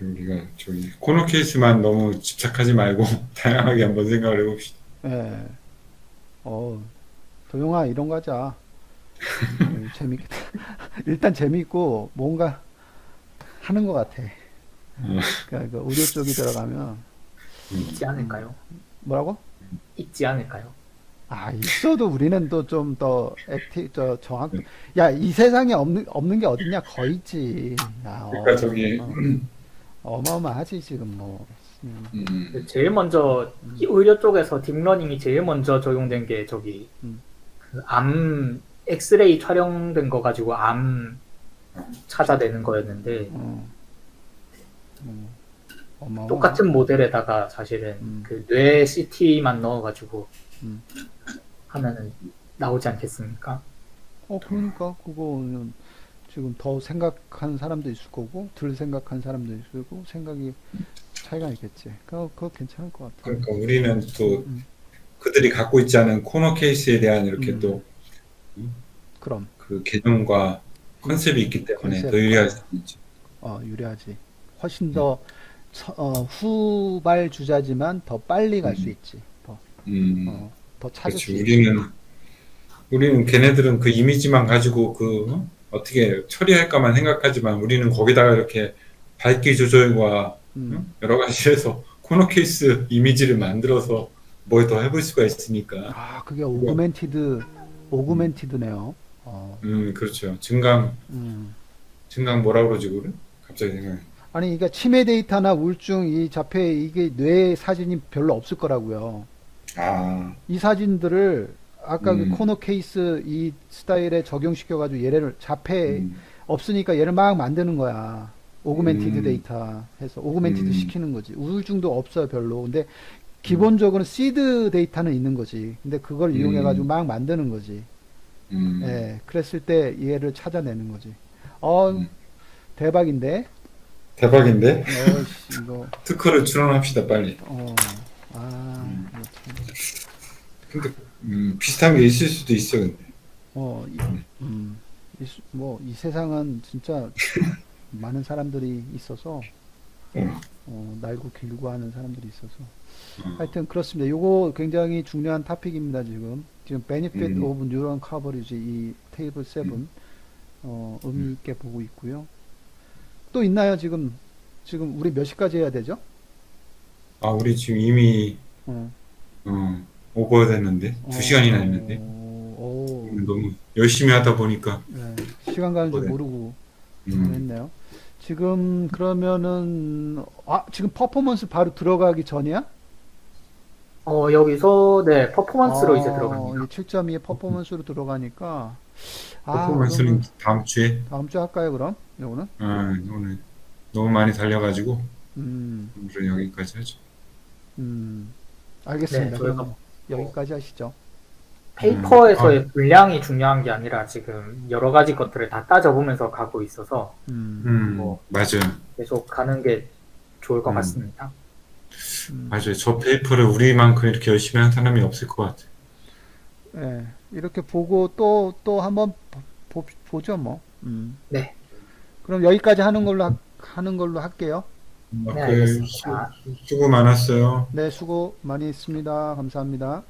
우리가 저기 코너 케이스만 너무 집착하지 말고 다양하게 한번 생각을 해봅시다. 예. 도영아, 이런 거 하자. 재밌겠다. 일단 재밌고, 뭔가 하는 것 같아. 어, 그러니까 그 의료 쪽이 들어가면, 있지 음, 않을까요? 뭐라고? 있지 않을까요? 있어도 우리는 또 좀 더 야, 이 세상에 없는 게 어딨냐? 거의 있지. 야, 그러니까 저기 어마어마하지, 지금 뭐. 음, 제일 먼저 이 의료 쪽에서 딥러닝이 제일 먼저 적용된 게 저기 음, 그암 엑스레이 촬영된 거 가지고 암 찾아내는 거였는데 어, 어마어마하지. 똑같은 모델에다가 사실은 음, 그 뇌 CT만 넣어가지고 음. 하면은 나오지 않겠습니까? 그러니까, 그거는 지금 더 생각하는 사람도 있을 거고, 덜 생각하는 사람도 있을 거고, 생각이 차이가 있겠지. 그거 괜찮을 것 같아. 그러니까 우리는 또 음, 그들이 갖고 있지 않은 코너 케이스에 대한 이렇게 음, 또 그럼, 그 개념과 음, 컨셉이 있기 때문에 더 유리할 수 컨셉과, 있죠. 유리하지. 훨씬 음, 더, 후발 주자지만 더 빨리 갈 수 음, 있지. 음, 더 찾을 그렇지. 수 있지. 우리는 걔네들은 그 이미지만 가지고 어떻게 처리할까만 생각하지만 우리는 거기다가 이렇게 밝기 조절과 음, 여러 가지 해서 코너 케이스 이미지를 만들어서 뭘 더 해볼 수가 있으니까. 그게 그거, 음, 오그멘티드네요. 그렇죠. 음. 증강 뭐라 그러지, 그래? 갑자기 생각해. 아니, 그러니까 치매 데이터나 우울증 이 자폐 이게 뇌 사진이 별로 없을 거라고요. 아, 이 사진들을 아까 그 음, 코너 케이스 이 스타일에 적용시켜가지고 얘를 자폐 음, 없으니까 얘를 막 만드는 거야. 오그멘티드 음, 데이터 해서 오그멘티드 음, 시키는 거지. 우울증도 없어요, 별로. 근데 음, 기본적으로는 시드 데이터는 있는 거지. 근데 그걸 이용해가지고 음, 막 만드는 거지. 음, 예, 그랬을 때 얘를 찾아내는 거지. 어, 음. 대박인데? 대박인데? 씨, 이거. 특허를 출원합시다 빨리. 이거 참. 근데 비슷한 게 있을 수도 있어 근데. 이 세상은 진짜 많은 사람들이 있어서, 날고 길고 하는 사람들이 있어서. 하여튼 그렇습니다. 요거 굉장히 중요한 토픽입니다, 지금. 지금 Benefit of Neuron Coverage 이 테이블 7, 의미 있게 보고 있고요. 또 있나요, 지금? 지금 우리 몇 시까지 해야 되죠? 아 우리 지금 이미 어, 오버됐는데 2시간이나 했는데 너무 열심히 하다 보니까 네, 시간 가는 줄 모르고 음, 했네요. 지금 그러면은 지금 퍼포먼스 바로 들어가기 전이야? 여기서 네 퍼포먼스로 이제 들어갑니다. 7.2의 퍼포먼스로 들어가니까 퍼포먼스는 그러면 다음 주에 다음 주 할까요, 그럼? 요거는? 오늘 너무 많이 달려가지고 음, 오늘은 여기까지 하죠. 알겠습니다. 네, 그러면 여기까지 하시죠. 페이퍼에서의 분량이 중요한 게 아니라 지금 여러 가지 것들을 다 따져보면서 가고 있어서 맞아요. 계속 가는 게 좋을 것 같습니다. 맞아요. 저 페이퍼를 우리만큼 이렇게 열심히 한 사람이 없을 것 같아요. 예, 이렇게 보고 또 한번 보죠, 뭐. 네, 그럼 여기까지 하는 걸로 할게요. 네, 알겠습니다. 수고 많았어요. 네, 수고 많이 했습니다. 감사합니다.